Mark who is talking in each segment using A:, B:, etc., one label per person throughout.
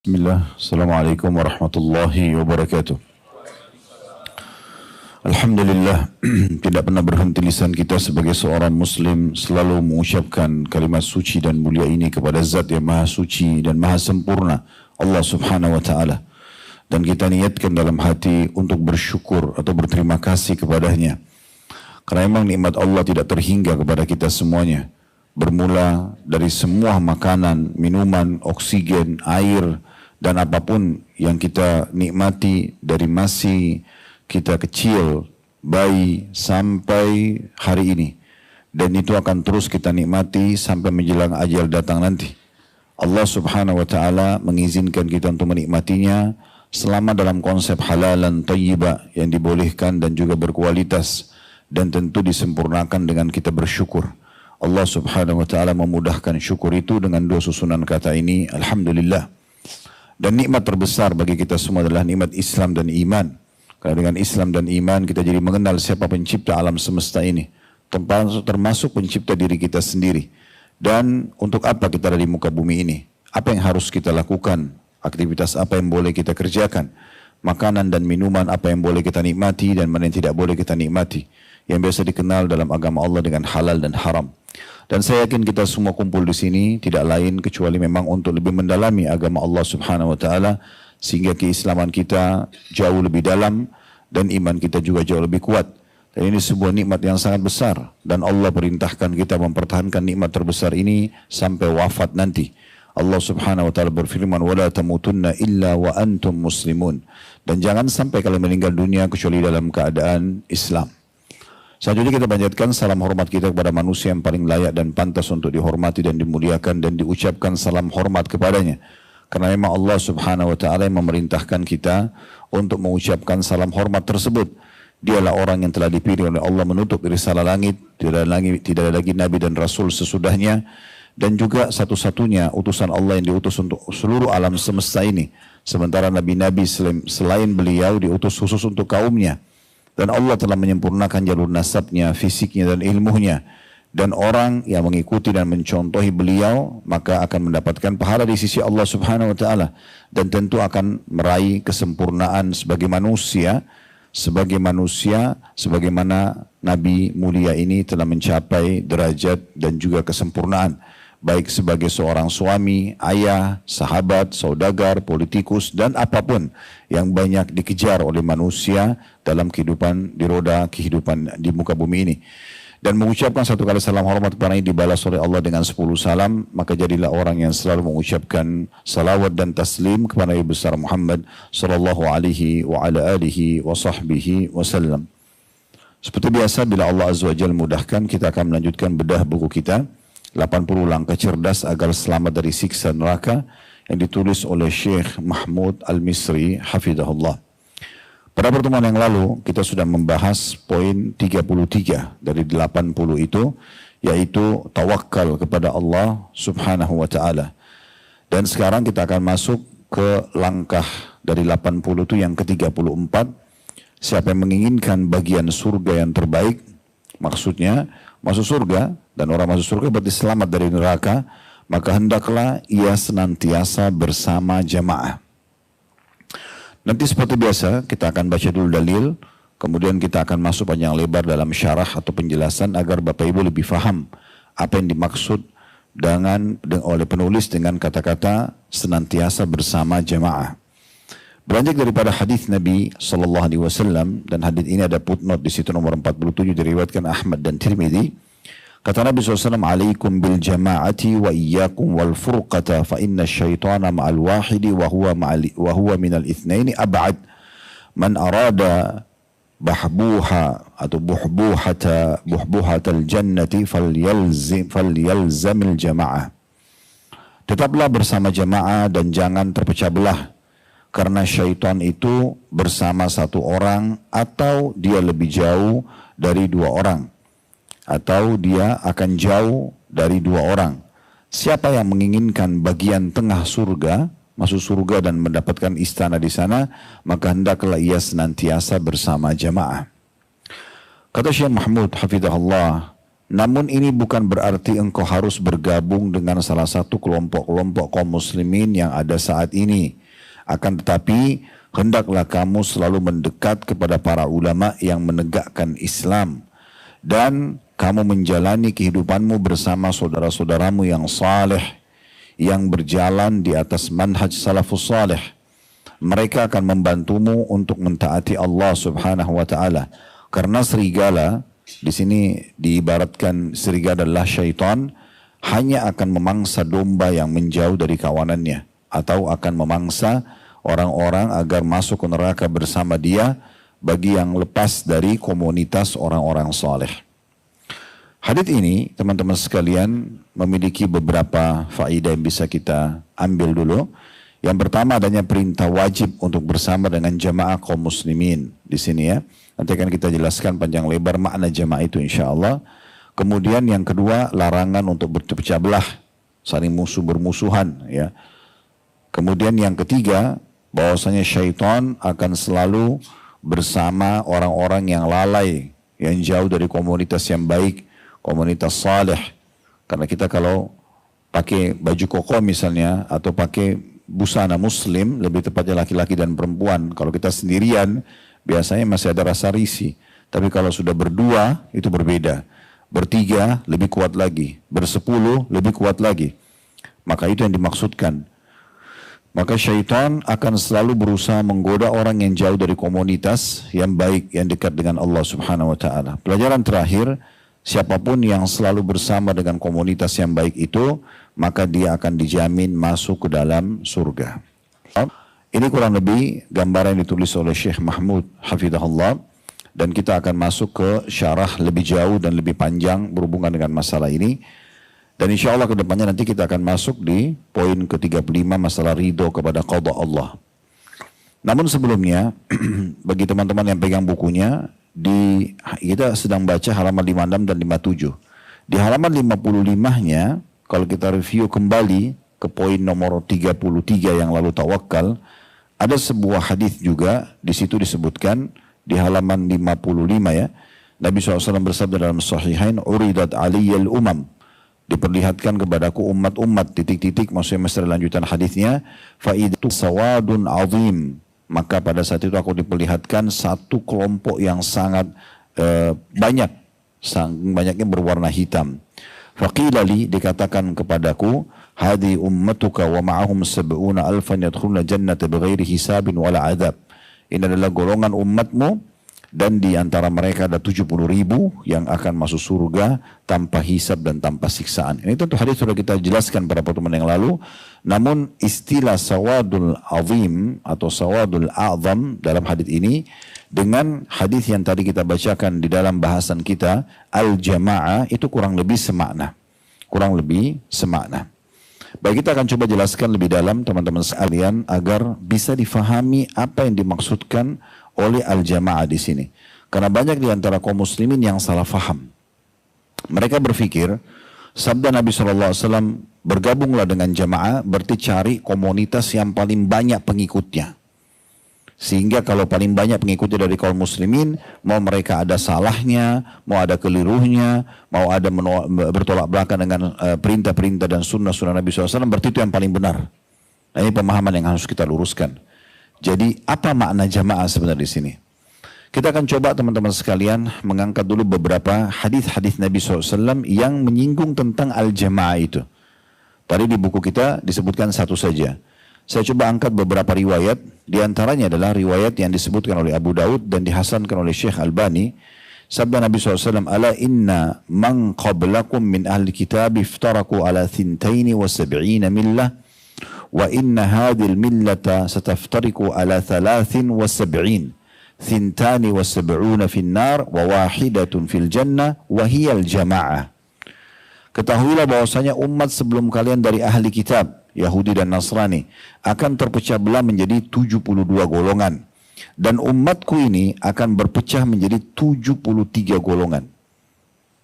A: Bismillah, Assalamualaikum warahmatullahi wabarakatuh. Alhamdulillah, tidak pernah berhenti lisan kita sebagai seorang muslim selalu mengucapkan kalimat suci dan mulia ini kepada Zat yang maha suci dan maha sempurna, Allah subhanahu wa ta'ala. Dan kita niatkan dalam hati untuk bersyukur atau berterima kasih kepadanya. Karena memang nikmat Allah tidak terhingga kepada kita semuanya. Bermula dari semua makanan, minuman, oksigen, air, dan apapun yang kita nikmati dari masih kita kecil, bayi, sampai hari ini. Dan itu akan terus kita nikmati sampai menjelang ajal datang nanti. Allah subhanahu wa ta'ala mengizinkan kita untuk menikmatinya selama dalam konsep halalan thayyibah yang dibolehkan dan juga berkualitas. Dan tentu disempurnakan dengan kita bersyukur. Allah subhanahu wa ta'ala memudahkan syukur itu dengan dua susunan kata ini, Alhamdulillah. Dan nikmat terbesar bagi kita semua adalah nikmat Islam dan iman. Karena dengan Islam dan iman kita jadi mengenal siapa pencipta alam semesta ini. Termasuk pencipta diri kita sendiri. Dan untuk apa kita ada di muka bumi ini. Apa yang harus kita lakukan. Aktivitas apa yang boleh kita kerjakan. Makanan dan minuman apa yang boleh kita nikmati dan mana yang tidak boleh kita nikmati. Yang biasa dikenal dalam agama Allah dengan halal dan haram. Dan saya yakin kita semua kumpul di sini tidak lain kecuali memang untuk lebih mendalami agama Allah subhanahu wa ta'ala. Sehingga keislaman kita jauh lebih dalam dan iman kita juga jauh lebih kuat. Dan ini sebuah nikmat yang sangat besar. Dan Allah perintahkan kita mempertahankan nikmat terbesar ini sampai wafat nanti. Allah subhanahu wa ta'ala berfirman, وَلَا تَمُوتُنَّ إِلَّا وَأَنْتُمْ مُسْلِمُونَ. Dan jangan sampai kalian meninggal dunia kecuali dalam keadaan Islam. Selanjutnya kita panjatkan salam hormat kita kepada manusia yang paling layak dan pantas untuk dihormati dan dimuliakan dan diucapkan salam hormat kepadanya. Karena memang Allah subhanahu wa ta'ala yang memerintahkan kita untuk mengucapkan salam hormat tersebut. Dialah orang yang telah dipilih oleh Allah menutup risalah langit. Tidak ada lagi Nabi dan Rasul sesudahnya. Dan juga satu-satunya utusan Allah yang diutus untuk seluruh alam semesta ini. Sementara Nabi-Nabi selain beliau diutus khusus untuk kaumnya. Dan Allah telah menyempurnakan jalur nasabnya, fisiknya dan ilmunya. Dan orang yang mengikuti dan mencontohi beliau, maka akan mendapatkan pahala di sisi Allah subhanahu wa ta'ala. Dan tentu akan meraih kesempurnaan sebagai manusia, sebagaimana Nabi mulia ini telah mencapai derajat dan juga kesempurnaan. Baik sebagai seorang suami, ayah, sahabat, saudagar, politikus, dan apapun yang banyak dikejar oleh manusia dalam kehidupan di roda kehidupan di muka bumi ini. Dan mengucapkan satu kali salam hormat kepada ini dibalas oleh Allah dengan 10 salam, maka jadilah orang yang selalu mengucapkan salawat dan taslim kepada Nabi besar Muhammad sallallahu alaihi wa ala alihi wa sahbihi wasallam. Seperti biasa, bila Allah azza wa jalla mudahkan, kita akan melanjutkan bedah buku kita 80 langkah cerdas agar selamat dari siksa neraka yang ditulis oleh Syekh Mahmud Al-Misri hafidhahullah. Pada pertemuan yang lalu kita sudah membahas poin 33 dari 80 itu, yaitu tawakal kepada Allah subhanahu wa ta'ala. Dan sekarang kita akan masuk ke langkah dari 80 itu yang ke-34. Siapa yang menginginkan bagian surga yang terbaik, maksudnya masuk surga, dan orang masuk surga berarti selamat dari neraka, maka hendaklah ia senantiasa bersama jamaah. Nanti seperti biasa kita akan baca dulu dalil, kemudian kita akan masuk panjang lebar dalam syarah atau penjelasan agar Bapak Ibu lebih faham apa yang dimaksud oleh penulis dengan kata-kata senantiasa bersama jamaah. Beranjak daripada hadis Nabi SAW, dan hadis ini ada footnote di situ nomor 47 diriwayatkan Ahmad dan Tirmidzi. Kata Nabi SAW, alaikum bil jama'ati wa iyyakum wal furqata fa inna syaitana ma'al wahidi wa huwa minal ithnaini ab'ad. Man arada bahbuha atau buhbuhatal jannati falyalzamil jama'ah. Tetaplah bersama jamaah dan jangan terpecah belah. Karena syaitan itu bersama satu orang atau dia lebih jauh dari dua orang. Atau dia akan jauh dari dua orang. Siapa yang menginginkan bagian tengah surga, masuk surga dan mendapatkan istana di sana, maka hendaklah ia senantiasa bersama jamaah. Kata Syekh Mahmud hafidhahullah, Namun ini bukan berarti engkau harus bergabung dengan salah satu kelompok-kelompok kaum muslimin yang ada saat ini. Akan tetapi, hendaklah kamu selalu mendekat kepada para ulama yang menegakkan Islam. Dan kamu menjalani kehidupanmu bersama saudara-saudaramu yang saleh, yang berjalan di atas manhaj salafus saleh. Mereka akan membantumu untuk mentaati Allah Subhanahu wa taala. Karena serigala di sini diibaratkan serigala adalah syaitan, hanya akan memangsa domba yang menjauh dari kawanannya, atau akan memangsa orang-orang agar masuk ke neraka bersama dia bagi yang lepas dari komunitas orang-orang saleh. Hadits ini teman-teman sekalian memiliki beberapa faedah yang bisa kita ambil dulu. Yang pertama adanya perintah wajib untuk bersama dengan jamaah kaum muslimin di sini ya. Nanti akan kita jelaskan panjang lebar makna jamaah itu insya Allah. Kemudian yang kedua larangan untuk berpecah belah, saling bermusuhan ya. Kemudian yang ketiga bahwasanya syaitan akan selalu bersama orang-orang yang lalai, yang jauh dari komunitas yang baik, komunitas saleh. Karena kita kalau pakai baju koko misalnya atau pakai busana muslim, lebih tepatnya laki-laki dan perempuan, kalau kita sendirian biasanya masih ada rasa risih. Tapi kalau sudah berdua itu berbeda. Bertiga lebih kuat lagi. Bersepuluh lebih kuat lagi. Maka itu yang dimaksudkan. Maka syaitan akan selalu berusaha menggoda orang yang jauh dari komunitas yang baik, yang dekat dengan Allah Subhanahu wa taala. Pelajaran terakhir, siapapun yang selalu bersama dengan komunitas yang baik itu, maka dia akan dijamin masuk ke dalam surga. Ini kurang lebih gambaran yang ditulis oleh Syekh Mahmud Hafidahullah, dan kita akan masuk ke syarah lebih jauh dan lebih panjang berhubungan dengan masalah ini. Dan insya Allah kedepannya nanti kita akan masuk di poin ke-35 masalah ridho kepada qada Allah. Namun sebelumnya, bagi teman-teman yang pegang bukunya, kita sedang baca halaman 56 dan 57. Di halaman 55-nya, kalau kita review kembali ke poin nomor 33 yang lalu tawakal, ada sebuah hadis juga di situ disebutkan di halaman 55 ya. Nabi SAW bersabda dalam Sahihain, "Uridat aliyal umam." Diperlihatkan kepadaku umat-umat titik-titik, maksudnya mesti lanjutan hadisnya, "Faidatu sawadun azim." Maka pada saat itu aku diperlihatkan satu kelompok yang sangat banyak, banyaknya berwarna hitam. Faqila li, dikatakan kepadaku, hadi ummatuka wa ma'ahum sab'una alfan yadkhuluna jannata bighairi hisabin wala adab. Ini adalah golongan umatmu dan di antara mereka ada 70.000 yang akan masuk surga tanpa hisab dan tanpa siksaan. Ini tentu hadis sudah kita jelaskan pada pertemuan yang lalu. Namun istilah sawadul azim atau sawadul a'zam dalam hadis ini dengan hadis yang tadi kita bacakan di dalam bahasan kita al-jamaah itu kurang lebih semakna. Baik, kita akan coba jelaskan lebih dalam teman-teman sekalian agar bisa difahami apa yang dimaksudkan oleh al-jamaah di sini. Karena banyak di antara kaum muslimin yang salah faham. Mereka berpikir sabda Nabi SAW, bergabunglah dengan jamaah berarti cari komunitas yang paling banyak pengikutnya. Sehingga kalau paling banyak pengikutnya dari kaum muslimin, mau mereka ada salahnya, mau ada kelirunya, mau ada bertolak belakang dengan perintah-perintah dan sunnah-sunnah Nabi SAW, berarti itu yang paling benar. Nah, ini pemahaman yang harus kita luruskan. Jadi apa makna jamaah sebenarnya di sini? Kita akan coba teman-teman sekalian mengangkat dulu beberapa hadis-hadis Nabi SAW yang menyinggung tentang al-jamaah itu. Tadi di buku kita disebutkan satu saja. Saya coba angkat beberapa riwayat, di antaranya adalah riwayat yang disebutkan oleh Abu Daud dan dihasankan oleh Syekh Albani. Sabda Nabi SAW, "Ala inna man qablakum min ahli kitab iftaraku ala 72 millah, wa inna hadhil millata sataftariku ala 73, 72 fil nar, wa wahidatun fil jannah, wa hiyal jama'ah." Ketahuilah bahwasanya umat sebelum kalian dari ahli kitab, Yahudi dan Nasrani, akan terpecah belah menjadi 72 golongan. Dan umatku ini akan berpecah menjadi 73 golongan.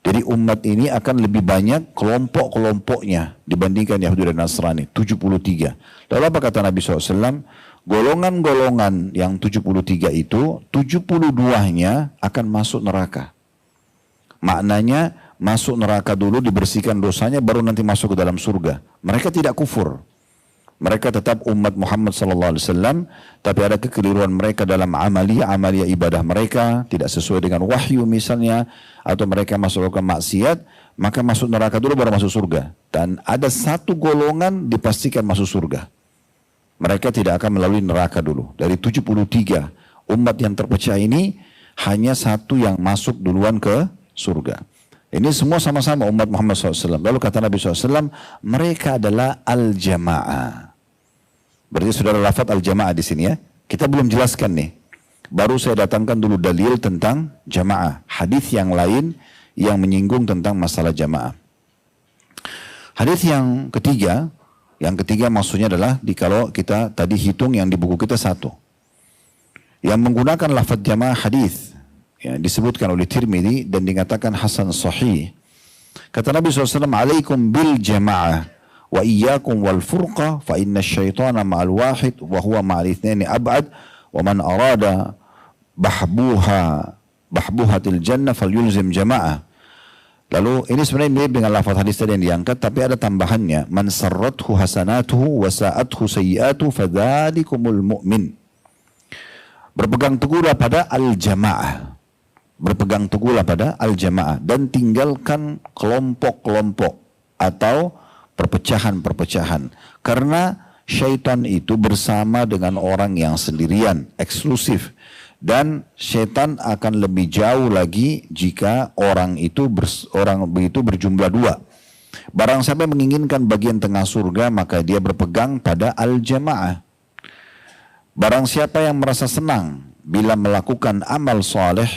A: Jadi umat ini akan lebih banyak kelompok-kelompoknya dibandingkan Yahudi dan Nasrani, 73. Lalu apa kata Nabi SAW? Golongan-golongan yang 73 itu, 72-nya akan masuk neraka. Maknanya masuk neraka dulu, dibersihkan dosanya, baru nanti masuk ke dalam surga. Mereka tidak kufur. Mereka tetap umat Muhammad SAW, tapi ada kekeliruan mereka dalam amalia ibadah mereka, tidak sesuai dengan wahyu misalnya, atau mereka masuk ke maksiat, maka masuk neraka dulu baru masuk surga. Dan ada satu golongan dipastikan masuk surga. Mereka tidak akan melalui neraka dulu. Dari 73 umat yang terpecah ini, hanya satu yang masuk duluan ke surga. Ini semua sama-sama umat Muhammad SAW. Lalu kata Nabi SAW, mereka adalah al-jamaah. Berarti sudah ada lafaz al-jamaah di sini ya. Kita belum jelaskan nih. Baru saya datangkan dulu dalil tentang jamaah. Hadis yang lain yang menyinggung tentang masalah jamaah. Hadis yang ketiga maksudnya adalah kalau kita tadi hitung yang di buku kita satu. Yang menggunakan lafaz jamaah hadis yang disebutkan oleh Tirmidzi dan dikatakan hasan sahih. Kata Nabi SAW, alaikum bil jamaah wa iyyakum wal furqa fa inna syaitana ma'al wahid wa huwa ma'al itsnaini ab'ad wa man arada bahbuhatil jannah falyulzim jamaah. Lalu ini sebenarnya mirip dengan lafaz hadis tadi yang diangkat, tapi ada tambahannya, man sarrathu hasanatuhu wa sa'athu sayyi'atuhu fadzalikumul mu'min. Berpegang teguhlah pada al-jamaah. Berpegang teguhlah pada al-jamaah dan tinggalkan kelompok-kelompok atau perpecahan-perpecahan. Karena syaitan itu bersama dengan orang yang sendirian, eksklusif. Dan syaitan akan lebih jauh lagi jika orang itu berjumlah dua. Barang siapa menginginkan bagian tengah surga, maka dia berpegang pada al-jamaah. Barang siapa yang merasa senang bila melakukan amal soleh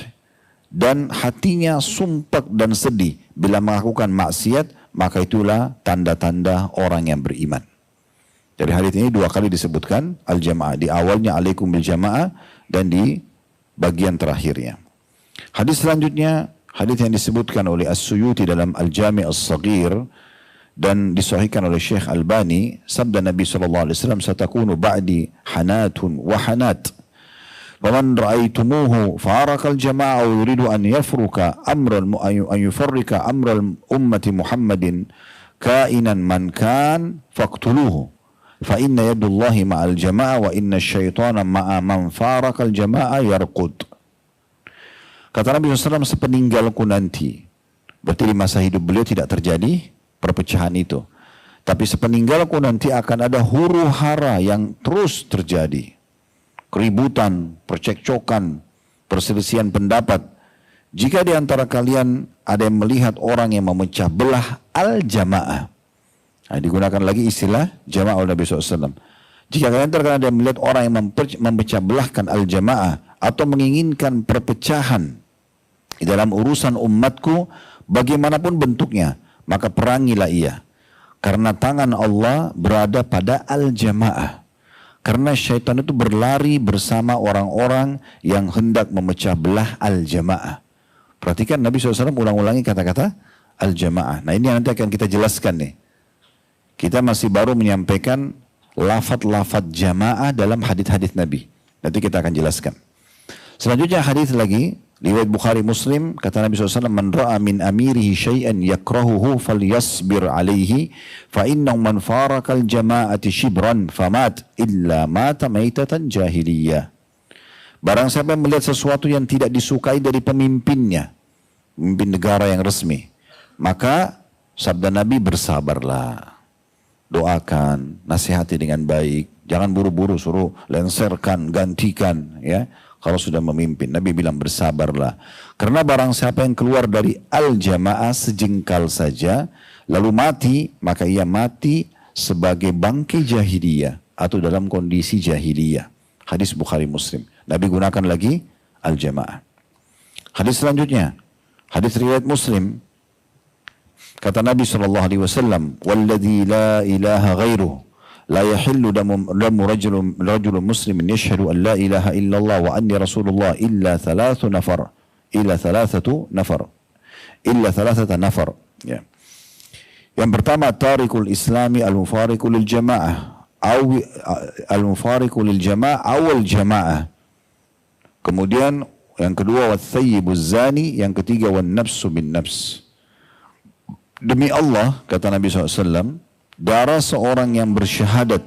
A: dan hatinya sumpek dan sedih bila melakukan maksiat, maka itulah tanda-tanda orang yang beriman. Dari hadis ini dua kali disebutkan al-jamaah. Di awalnya alaikum bil jamaah dan di bagian terakhirnya. Hadis selanjutnya, hadis yang disebutkan oleh As-Suyuti dalam Al-Jami' As-Saghir dan disahihkan oleh Syekh Albani, sabda Nabi SAW, satakunu ba'di hanatun wa hanat. Faman ra'aitumuhu farakal jama'a wa yuridu an yafruka an yufarrika amral ummati Muhammadin kainan man kan faqtuluhu. Fa inna yadullahi ma'al jama'a wa inna syaitana ma'a man farakal jama'a yarqud. Kata Nabi SAW, sepeninggalku nanti, berarti di masa hidup beliau tidak terjadi perpecahan itu. Tapi sepeninggalku nanti akan ada huru hara yang terus terjadi. Keributan, percekcokan, perselisihan pendapat. Jika di antara kalian ada yang melihat orang yang memecah belah al-jamaah. Nah, digunakan lagi istilah jamaah oleh Nabi SAW. Jika kalian terkadang ada yang melihat orang yang memecah belahkan al-jamaah atau menginginkan perpecahan di dalam urusan umatku, bagaimanapun bentuknya, maka perangilah ia. Karena tangan Allah berada pada al-jamaah. Karena syaitan itu berlari bersama orang-orang yang hendak memecah belah al-jamaah. Perhatikan Nabi SAW ulang-ulangi kata-kata al-jamaah. Nah, ini yang nanti akan kita jelaskan nih. Kita masih baru menyampaikan lafaz-lafaz jamaah dalam hadis-hadis Nabi. Nanti kita akan jelaskan. Selanjutnya hadis lagi, riwayat Bukhari Muslim, kata Nabi SAW, man ra'a min amirihi syai'an yakrahuhu falyasbir alaihi fa innahu man farakal jama'ati shibran famat illa mata maitatan jahiliyah. Barang siapa yang melihat sesuatu yang tidak disukai dari pemimpinnya, pemimpin negara yang resmi, maka sabda Nabi, bersabarlah. Doakan, nasihati dengan baik, jangan buru-buru suruh lenserkan, gantikan, ya. Kalau sudah memimpin, Nabi bilang bersabarlah. Karena barang siapa yang keluar dari al-jamaah sejengkal saja, lalu mati, maka ia mati sebagai bangkai jahiliyah atau dalam kondisi jahiliyah. Hadis Bukhari Muslim. Nabi gunakan lagi al-jamaah. Hadis selanjutnya, hadis riwayat Muslim. Kata Nabi SAW, "Walladzi la ilaha ghairuh, la yahillu damu rajulun muslimin yashhadu an la ilaha illallah wa anni rasulullah illa thalathata nafar." Ya. Yang pertama, tarikul islami al-mufariqu lil jamaah, al-mufariqu lil jamaah awal jamaah. Kemudian yang kedua, wath-thayyibuz zani, yang ketiga wan nafsu bin nafs. Demi Allah, kata Nabi SAW, darah seorang yang bersyahadat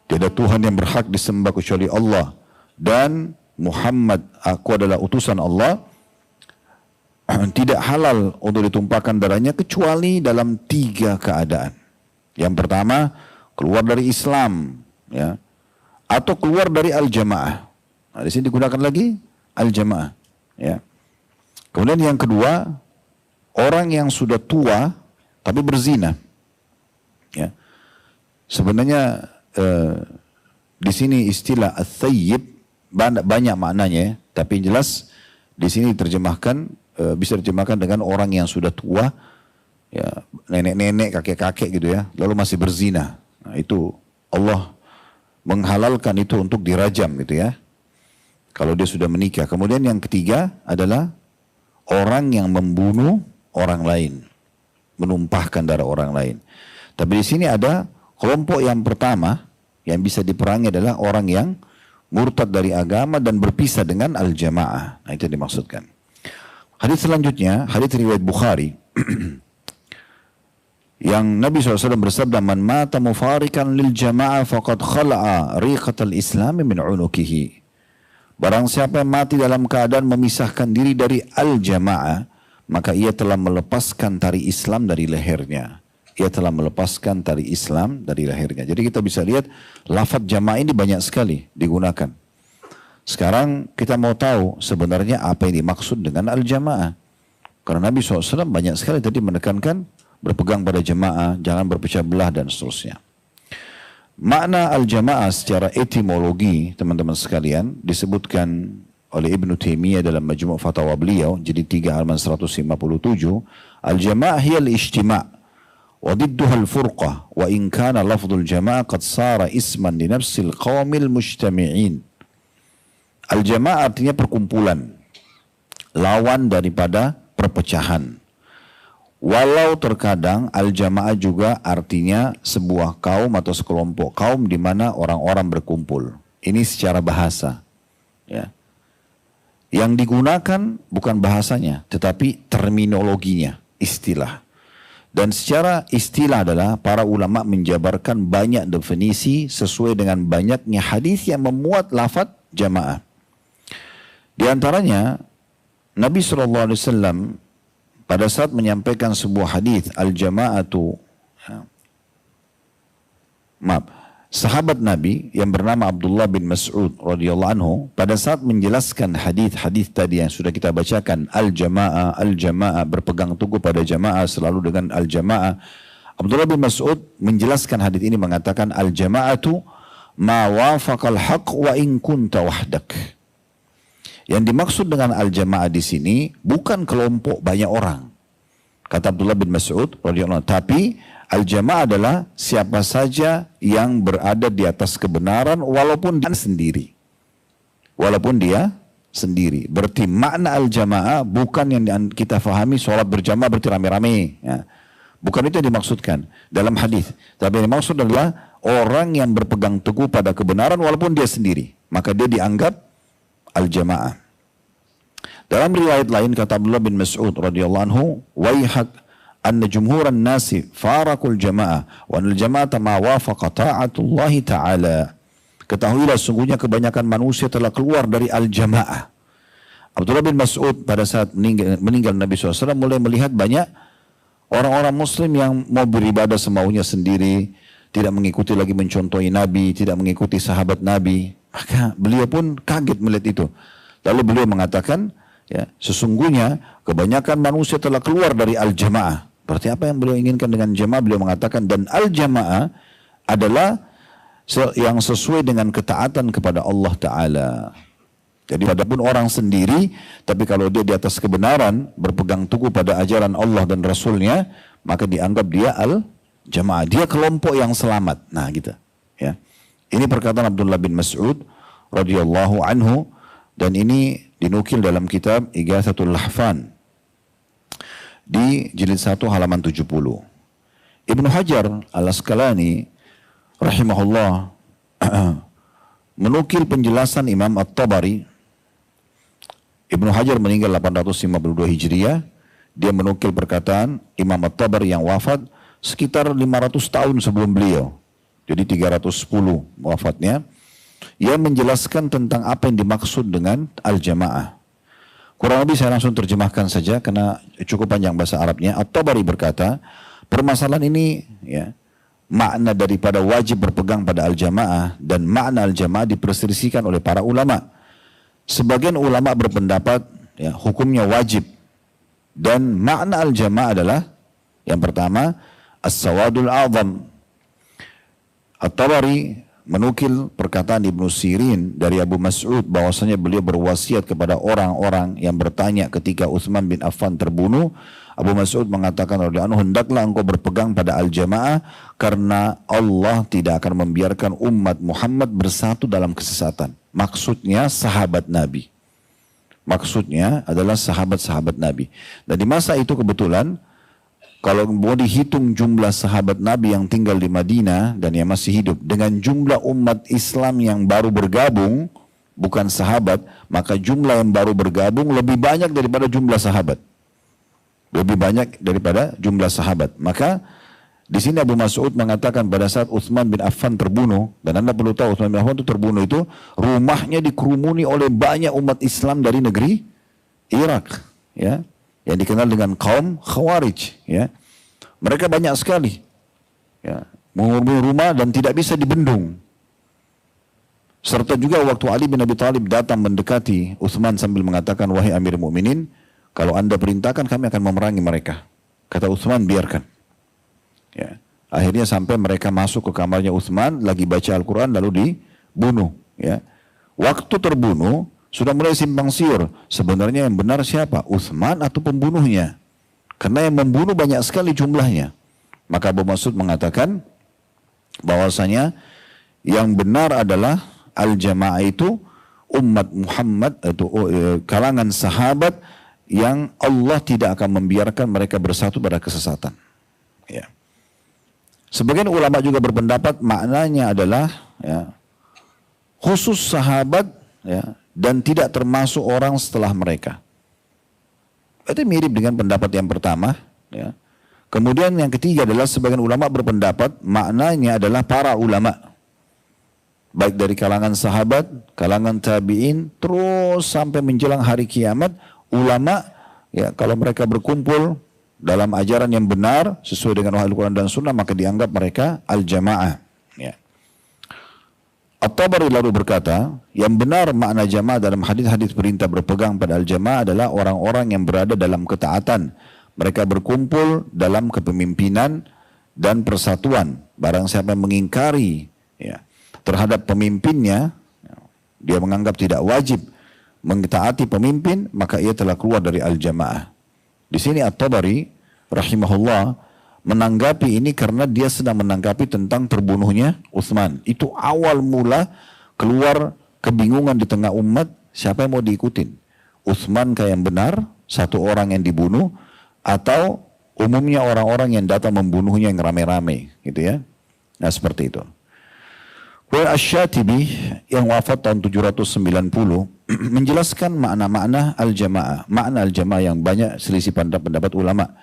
A: tiada Tuhan yang berhak disembah kecuali Allah dan Muhammad aku adalah utusan Allah, tidak halal untuk ditumpahkan darahnya kecuali dalam 3 keadaan. Yang pertama, keluar dari Islam, ya, atau keluar dari al-jamaah. Nah, di sini digunakan lagi al-jamaah, ya. Kemudian yang kedua, orang yang sudah tua tapi berzina, ya. Sebenarnya di sini istilah al-thayyib banyak maknanya, ya. Tapi jelas di sini diterjemahkan bisa diterjemahkan dengan orang yang sudah tua, ya, nenek-nenek, kakek-kakek gitu ya, lalu masih berzina. Nah, itu Allah menghalalkan itu untuk dirajam gitu ya, kalau dia sudah menikah. Kemudian yang ketiga adalah orang yang membunuh orang lain, menumpahkan darah orang lain. Tapi di sini ada kelompok yang pertama yang bisa diperangi adalah orang yang murtad dari agama dan berpisah dengan al-jamaah. Nah, itu dimaksudkan. Hadis selanjutnya, hadis riwayat Bukhari yang Nabi SAW bersabda, man mata mufarikan lil jamaah faqad khala'a riqatal islami min unukihi. Barang siapa yang mati dalam keadaan memisahkan diri dari al-jamaah, maka ia telah melepaskan tali Islam dari lehernya. Ia telah melepaskan tali Islam dari lehernya. Jadi kita bisa lihat lafaz jamaah ini banyak sekali digunakan. Sekarang kita mau tahu sebenarnya apa yang dimaksud dengan al-jamaah. Karena Nabi SAW banyak sekali tadi menekankan berpegang pada jamaah, jangan berpecah belah dan seterusnya. Makna al-jamaah secara etimologi teman-teman sekalian disebutkan oleh Ibnu Taimiyah dalam Majmu' Fatawa beliau, jadi 3 halaman 157. Al-jamaah hiya al-ijtima' wa didduha al-furqah wa in kana lafdhul jamaah qad sara isman li nafsil qawmil mujtami'in. Al-jamaah artinya perkumpulan, lawan daripada perpecahan. Walau terkadang al-jamaah juga artinya sebuah kaum atau sekelompok kaum di mana orang-orang berkumpul. Ini secara bahasa, ya. Yang digunakan bukan bahasanya, tetapi terminologinya, istilah. Dan secara istilah adalah para ulama menjabarkan banyak definisi sesuai dengan banyaknya hadis yang memuat lafaz jamaah. Di antaranya Nabi SAW pada saat menyampaikan sebuah hadis al-jama'atu, sahabat Nabi yang bernama Abdullah bin Mas'ud radhiyallahu anhu pada saat menjelaskan hadis tadi yang sudah kita bacakan, al-jama'ah berpegang teguh pada jamaah selalu dengan al-jama'ah. Abdullah bin Mas'ud menjelaskan hadis ini mengatakan al-jama'atu ma wafaqal haqq wa in kunta wahdak. Yang dimaksud dengan al-jamaah di sini bukan kelompok banyak orang, kata Abdullah bin Mas'ud radhiyallahu anhu, tapi al-jamaah adalah siapa saja yang berada di atas kebenaran walaupun dia sendiri. Walaupun dia sendiri. Berarti makna al-jamaah bukan yang kita fahami sholat berjamaah berarti rame-rame. Ya. Bukan itu yang dimaksudkan dalam hadis. Tapi yang dimaksud adalah orang yang berpegang teguh pada kebenaran walaupun dia sendiri. Maka dia dianggap al-jamaah. Dalam riwayat lain kata Abdullah bin Mas'ud radhiyallahu anhu, "Waihak anna jumhuran nasi farakul jamaah wa anal jama'ata ma wafaqa ta'atullahi ta'ala." Ketahuilah sungguhnya kebanyakan manusia telah keluar dari al-jamaah. Abdullah bin Mas'ud pada saat meninggal Nabi SAW mulai melihat banyak orang-orang muslim yang mau beribadah semaunya sendiri, tidak mengikuti lagi mencontohi Nabi, tidak mengikuti sahabat Nabi. Maka beliau pun kaget melihat itu. Lalu beliau mengatakan, ya, sesungguhnya kebanyakan manusia telah keluar dari al-jamaah. Berarti apa yang beliau inginkan dengan jamaah? Beliau mengatakan, dan al-jamaah adalah yang sesuai dengan ketaatan kepada Allah Ta'ala. Jadi padahal orang sendiri, tapi kalau dia di atas kebenaran, berpegang teguh pada ajaran Allah dan Rasulnya, maka dianggap dia al-jamaah. Dia kelompok yang selamat. Nah gitu. Ya. Ini perkataan Abdullah bin Mas'ud radhiyallahu anhu, dan ini dinukil dalam kitab Ighathatul Lahfan di jilid 1 halaman 70. Ibnu Hajar al-Asqalani rahimahullah menukil penjelasan Imam At-Tabari. Ibnu Hajar meninggal 852 Hijriah. dia menukil perkataan Imam At-Tabari yang wafat sekitar 500 tahun sebelum beliau. Jadi 310 wafatnya. Ia menjelaskan tentang apa yang dimaksud dengan al-jamaah. Kurang lebih saya langsung terjemahkan saja karena cukup panjang bahasa Arabnya. At-Tabari berkata, permasalahan ini ya, makna daripada wajib berpegang pada al-jamaah dan makna al-jamaah diperselisihkan oleh para ulama. Sebagian ulama berpendapat ya, hukumnya wajib. Dan makna al-jamaah adalah yang pertama as-sawadul a'zam. At-Tabari menukil perkataan Ibnu Sirin dari Abu Mas'ud bahwasanya beliau berwasiat kepada orang-orang yang bertanya ketika Utsman bin Affan terbunuh. Abu Mas'ud mengatakan radhiyallahu anhu, hendaklah engkau berpegang pada al-jamaah karena Allah tidak akan membiarkan umat Muhammad bersatu dalam kesesatan. Maksudnya sahabat Nabi. Maksudnya adalah sahabat-sahabat Nabi. Dan di masa itu kebetulan kalau mau dihitung jumlah sahabat Nabi yang tinggal di Madinah dan yang masih hidup dengan jumlah umat Islam yang baru bergabung, bukan sahabat, maka jumlah yang baru bergabung lebih banyak daripada jumlah sahabat. Lebih banyak daripada jumlah sahabat. Maka di sini Abu Mas'ud mengatakan pada saat Utsman bin Affan terbunuh, dan Anda perlu tahu Utsman bin Affan itu terbunuh itu rumahnya dikerumuni oleh banyak umat Islam dari negeri Irak, ya, yang dikenal dengan kaum Khawarij, ya. Mereka banyak sekali, ya, menghubungi rumah dan tidak bisa dibendung. Serta juga waktu Ali bin Abi Thalib datang mendekati Utsman sambil mengatakan, wahai Amir Mukminin, kalau Anda perintahkan kami akan memerangi mereka. Kata Utsman, biarkan. Ya. Akhirnya sampai mereka masuk ke kamarnya Utsman, lagi baca Al-Quran lalu dibunuh. Ya. Waktu terbunuh sudah mulai simpang siur. Sebenarnya yang benar siapa? Utsman atau pembunuhnya? Karena yang membunuh banyak sekali jumlahnya. Maka Abu Mas'ud mengatakan bahwasanya yang benar adalah al-jamaah itu umat Muhammad atau kalangan sahabat yang Allah tidak akan membiarkan mereka bersatu pada kesesatan. Ya. Sebagian ulama juga berpendapat maknanya adalah ya, khusus sahabat ya, dan tidak termasuk orang setelah mereka. Itu mirip dengan pendapat yang pertama. Ya. Kemudian yang ketiga adalah sebagian ulama berpendapat maknanya adalah para ulama. Baik dari kalangan sahabat, kalangan tabi'in, terus sampai menjelang hari kiamat, ulama ya kalau mereka berkumpul dalam ajaran yang benar sesuai dengan Al-Quran dan Sunnah maka dianggap mereka al-jamaah. Ya. At-Tabari lalu berkata, yang benar makna jamaah dalam hadis-hadis perintah berpegang pada al-jamaah adalah orang-orang yang berada dalam ketaatan. Mereka berkumpul dalam kepemimpinan dan persatuan. Barang siapa yang mengingkari ya, terhadap pemimpinnya, dia menganggap tidak wajib mentaati pemimpin, maka ia telah keluar dari al-jamaah. Di sini At-Tabari rahimahullah menanggapi ini karena dia sedang menanggapi tentang terbunuhnya Utsman. Itu awal mula keluar kebingungan di tengah umat, siapa yang mau diikutin? Utsman kah yang benar, satu orang yang dibunuh, atau umumnya orang-orang yang datang membunuhnya yang rame-rame, gitu ya. Nah seperti itu. Asy-Syatibi yang wafat tahun 790 menjelaskan makna-makna al-jamaah. Makna al-jamaah yang banyak selisih pendapat ulama.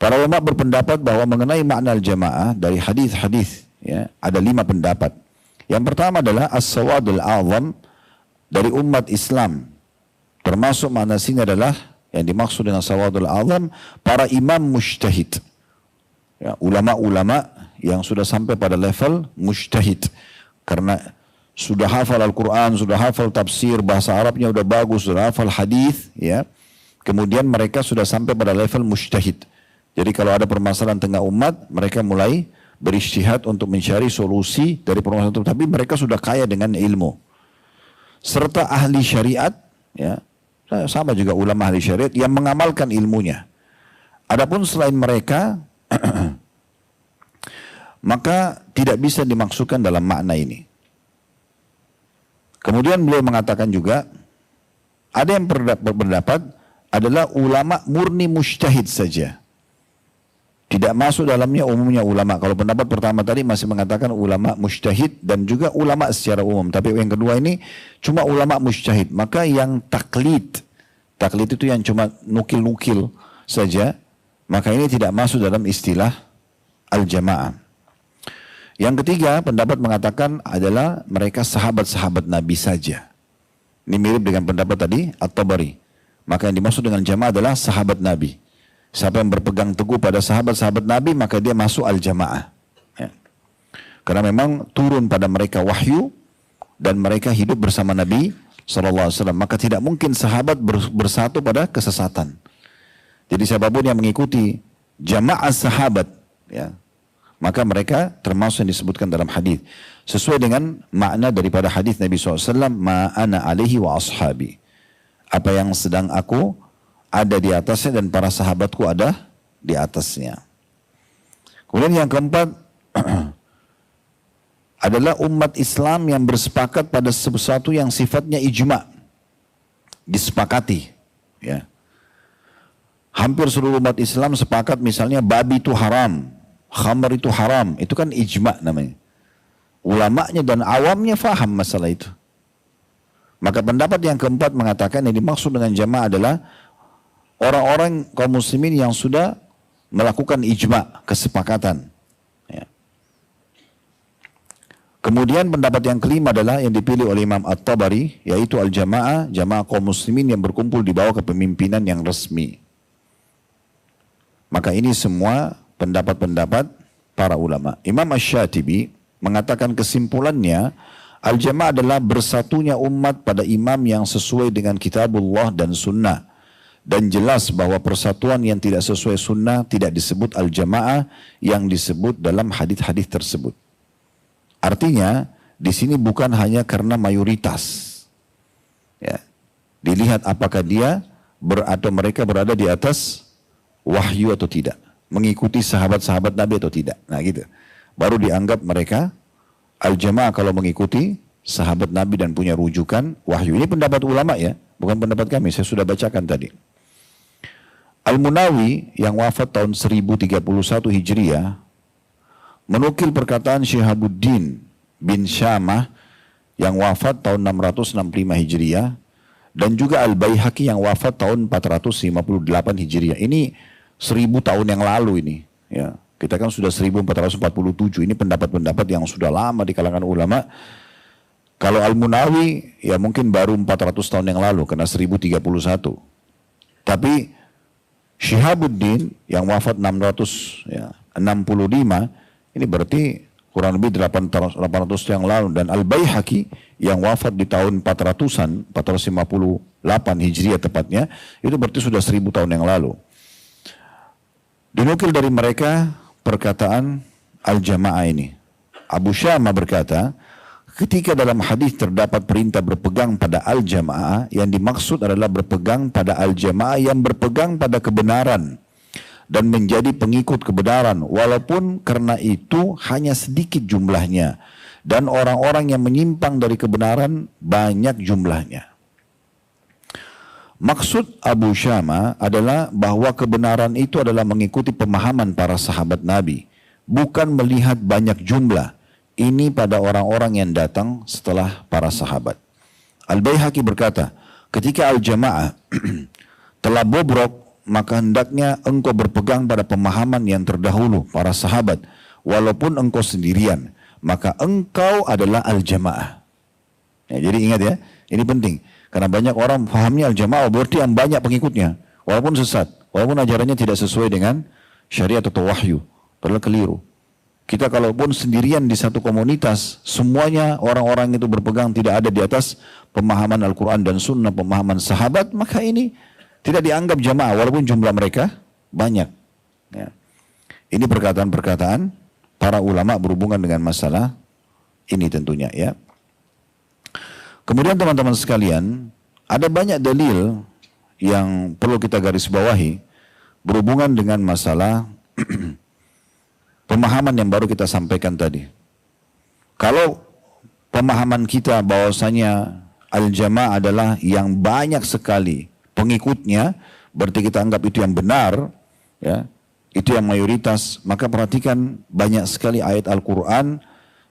A: Para ulama berpendapat bahwa mengenai makna al-jamaah dari hadis-hadis ya, ada 5 pendapat. Yang pertama adalah as-sawadul a'zam dari umat Islam. Termasuk makna sini adalah yang dimaksud dengan sawadul a'zam para imam mujtahid. Ya, ulama-ulama yang sudah sampai pada level mujtahid. Karena sudah hafal Al-Quran, sudah hafal tafsir, bahasa Arabnya sudah bagus, sudah hafal hadis, ya. Kemudian mereka sudah sampai pada level mujtahid. Jadi kalau ada permasalahan tengah umat, mereka mulai berijtihad untuk mencari solusi dari permasalahan itu. Tapi mereka sudah kaya dengan ilmu. Serta ahli syariat, ya, sama juga ulama ahli syariat yang mengamalkan ilmunya. Adapun selain mereka, maka tidak bisa dimaksudkan dalam makna ini. Kemudian beliau mengatakan juga, ada yang berpendapat adalah ulama murni mujtahid saja. Tidak masuk dalamnya umumnya ulama. Kalau pendapat pertama tadi masih mengatakan ulama mujtahid dan juga ulama secara umum. Tapi yang kedua ini cuma ulama mujtahid. Maka yang taklid itu yang cuma nukil-nukil saja, maka ini tidak masuk dalam istilah al-jamaah. Yang ketiga, pendapat mengatakan adalah mereka sahabat-sahabat Nabi saja. Ini mirip dengan pendapat tadi At-Tabari. Maka yang dimaksud dengan jamaah adalah sahabat Nabi. Siapa yang berpegang teguh pada sahabat-sahabat Nabi, maka dia masuk al-jamaah. Ya. Karena memang turun pada mereka wahyu dan mereka hidup bersama Nabi SAW. Maka tidak mungkin sahabat bersatu pada kesesatan. Jadi siapapun yang mengikuti jamaah sahabat, ya, maka mereka termasuk yang disebutkan dalam hadis sesuai dengan makna daripada hadis Nabi SAW, ma ana alaihi wa ashabi, apa yang sedang aku ada di atasnya dan para sahabatku ada di atasnya. Kemudian yang keempat adalah umat Islam yang bersepakat pada sesuatu yang sifatnya ijma, disepakati, ya. Hampir seluruh umat Islam sepakat misalnya babi itu haram, khamr itu haram, itu kan ijma namanya. Ulamanya dan awamnya faham masalah itu. Maka pendapat yang keempat mengatakan yang dimaksud dengan jamaah adalah orang-orang kaum muslimin yang sudah melakukan ijma, kesepakatan. Ya. Kemudian pendapat yang kelima adalah yang dipilih oleh Imam At-Tabari, yaitu al-jamaah, jamaah kaum muslimin yang berkumpul di bawah kepemimpinan yang resmi. Maka ini semua pendapat-pendapat para ulama. Imam Asy-Syatibi mengatakan kesimpulannya, al-jamaah adalah bersatunya umat pada imam yang sesuai dengan kitabullah dan sunnah. Dan jelas bahwa persatuan yang tidak sesuai sunnah tidak disebut al-jamaah yang disebut dalam hadis-hadis tersebut. Artinya, di sini bukan hanya karena mayoritas. Ya. Dilihat apakah dia atau mereka berada di atas wahyu atau tidak, mengikuti sahabat-sahabat Nabi atau tidak. Nah gitu. Baru dianggap mereka al-jamaah kalau mengikuti sahabat Nabi dan punya rujukan wahyu. Ini pendapat ulama ya, bukan pendapat kami. Saya sudah bacakan tadi. Al-Munawi yang wafat tahun 1031 Hijriah menukil perkataan Syihabuddin bin Syamah yang wafat tahun 665 Hijriah dan juga Al-Baihaqi yang wafat tahun 458 Hijriah. Ini 1000 tahun yang lalu ini. Ya, kita kan sudah 1447. Ini pendapat-pendapat yang sudah lama di kalangan ulama. Kalau Al-Munawi ya mungkin baru 400 tahun yang lalu karena 1031. Tapi Syihabuddin yang wafat 665 ini berarti kurang lebih 800 yang lalu, dan Al-Baihaqi yang wafat di tahun 400-an, 458 Hijriah tepatnya, itu berarti sudah 1000 tahun yang lalu. Dinukil dari mereka perkataan al-jamaah ini. Abu Syamah berkata, ketika dalam hadis terdapat perintah berpegang pada al-jamaah, yang dimaksud adalah berpegang pada al-jamaah yang berpegang pada kebenaran dan menjadi pengikut kebenaran, walaupun karena itu hanya sedikit jumlahnya dan orang-orang yang menyimpang dari kebenaran banyak jumlahnya. Maksud Abu Syamah adalah bahwa kebenaran itu adalah mengikuti pemahaman para sahabat Nabi, bukan melihat banyak jumlah. Ini pada orang-orang yang datang setelah para sahabat. Al-Baihaqi berkata, ketika al-jamaah telah bobrok, maka hendaknya engkau berpegang pada pemahaman yang terdahulu para sahabat, walaupun engkau sendirian, maka engkau adalah al-jamaah. Ya, jadi ingat ya, ini penting. Karena banyak orang pahamnya al-jamaah berarti yang banyak pengikutnya. Walaupun sesat, walaupun ajarannya tidak sesuai dengan syariat atau wahyu. Padahal keliru. Kita kalaupun sendirian di satu komunitas, semuanya orang-orang itu berpegang tidak ada di atas pemahaman Al-Quran dan Sunnah, pemahaman sahabat, maka ini tidak dianggap jamaah walaupun jumlah mereka banyak. Ya. Ini perkataan-perkataan para ulama berhubungan dengan masalah ini tentunya ya. Kemudian teman-teman sekalian, ada banyak dalil yang perlu kita garis bawahi berhubungan dengan masalah pemahaman yang baru kita sampaikan tadi. Kalau pemahaman kita bahwasanya al-jamaah adalah yang banyak sekali pengikutnya, berarti kita anggap itu yang benar, ya, itu yang mayoritas, maka perhatikan banyak sekali ayat Al-Quran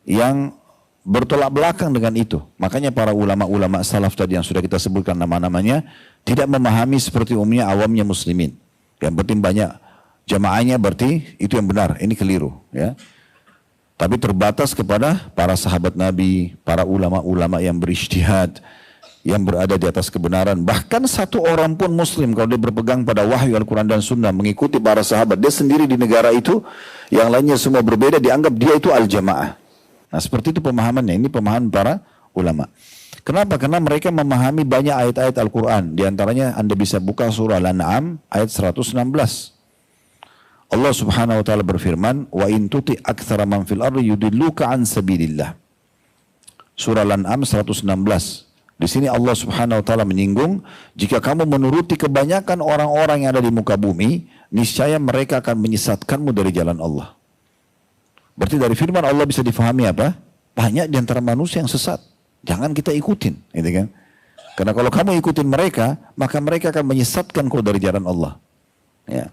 A: yang bertolak belakang dengan itu. Makanya para ulama-ulama salaf tadi yang sudah kita sebutkan nama-namanya tidak memahami seperti umumnya awamnya muslimin. Yang penting banyak jamaahnya berarti itu yang benar, ini keliru. Ya. Tapi terbatas kepada para sahabat Nabi, para ulama-ulama yang berijtihad, yang berada di atas kebenaran. Bahkan satu orang pun muslim kalau dia berpegang pada wahyu Al-Quran dan Sunnah, mengikuti para sahabat, dia sendiri di negara itu, yang lainnya semua berbeda, dianggap dia itu al-jamaah. Nah seperti itu pemahamannya, ini pemahaman para ulama. Kenapa? Karena mereka memahami banyak ayat-ayat Al-Quran. Di antaranya Anda bisa buka surah Al-An'am ayat 116. Allah subhanahu wa ta'ala berfirman, wa in tuti aktsara man fil ardi yudilluka an sabilillah. Surah Al-An'am 116. Di sini Allah subhanahu wa ta'ala menyinggung, jika kamu menuruti kebanyakan orang-orang yang ada di muka bumi, niscaya mereka akan menyesatkanmu dari jalan Allah. Berarti dari firman Allah bisa difahami apa? Banyak di antara manusia yang sesat. Jangan kita ikutin, gitu kan? Karena kalau kamu ikutin mereka, maka mereka akan menyesatkan kau dari jalan Allah. Ya.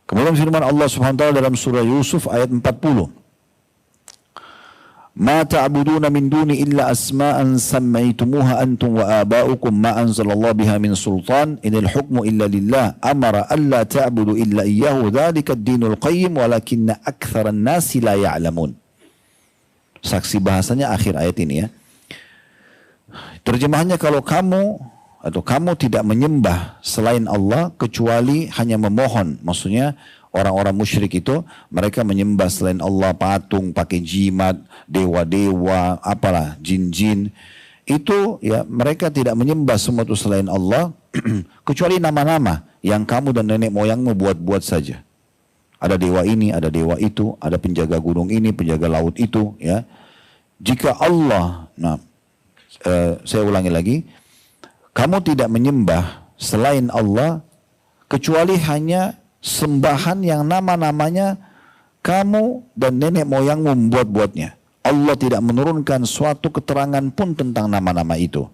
A: Kemudian firman Allah subhanahu wa ta'ala dalam surah Yusuf ayat 40. Ma ta'buduna min duni illa asma'an sammaitumuha antum wa aba'ukum ma anzalallahu biha min sultan inil hukmu illa lillah amara alla ta'budu illa iyyahu dzalika ad-dinul qayyim walakinna aktsaran nasi la ya'lamun. Saksi bahasanya akhir ayat ini ya. Terjemahannya kalau kamu tidak menyembah selain Allah kecuali hanya memohon. Maksudnya orang-orang musyrik itu mereka menyembah selain Allah patung, pakai jimat, dewa-dewa, apalah, jin-jin. Itu ya mereka tidak menyembah semua itu selain Allah kecuali nama-nama yang kamu dan nenek moyangmu buat-buat saja. Ada dewa ini, ada dewa itu, ada penjaga gunung ini, penjaga laut itu ya. Jika Allah, saya ulangi lagi, kamu tidak menyembah selain Allah kecuali hanya sembahan yang nama-namanya kamu dan nenek moyangmu membuat-buatnya. Allah tidak menurunkan suatu keterangan pun tentang nama-nama itu.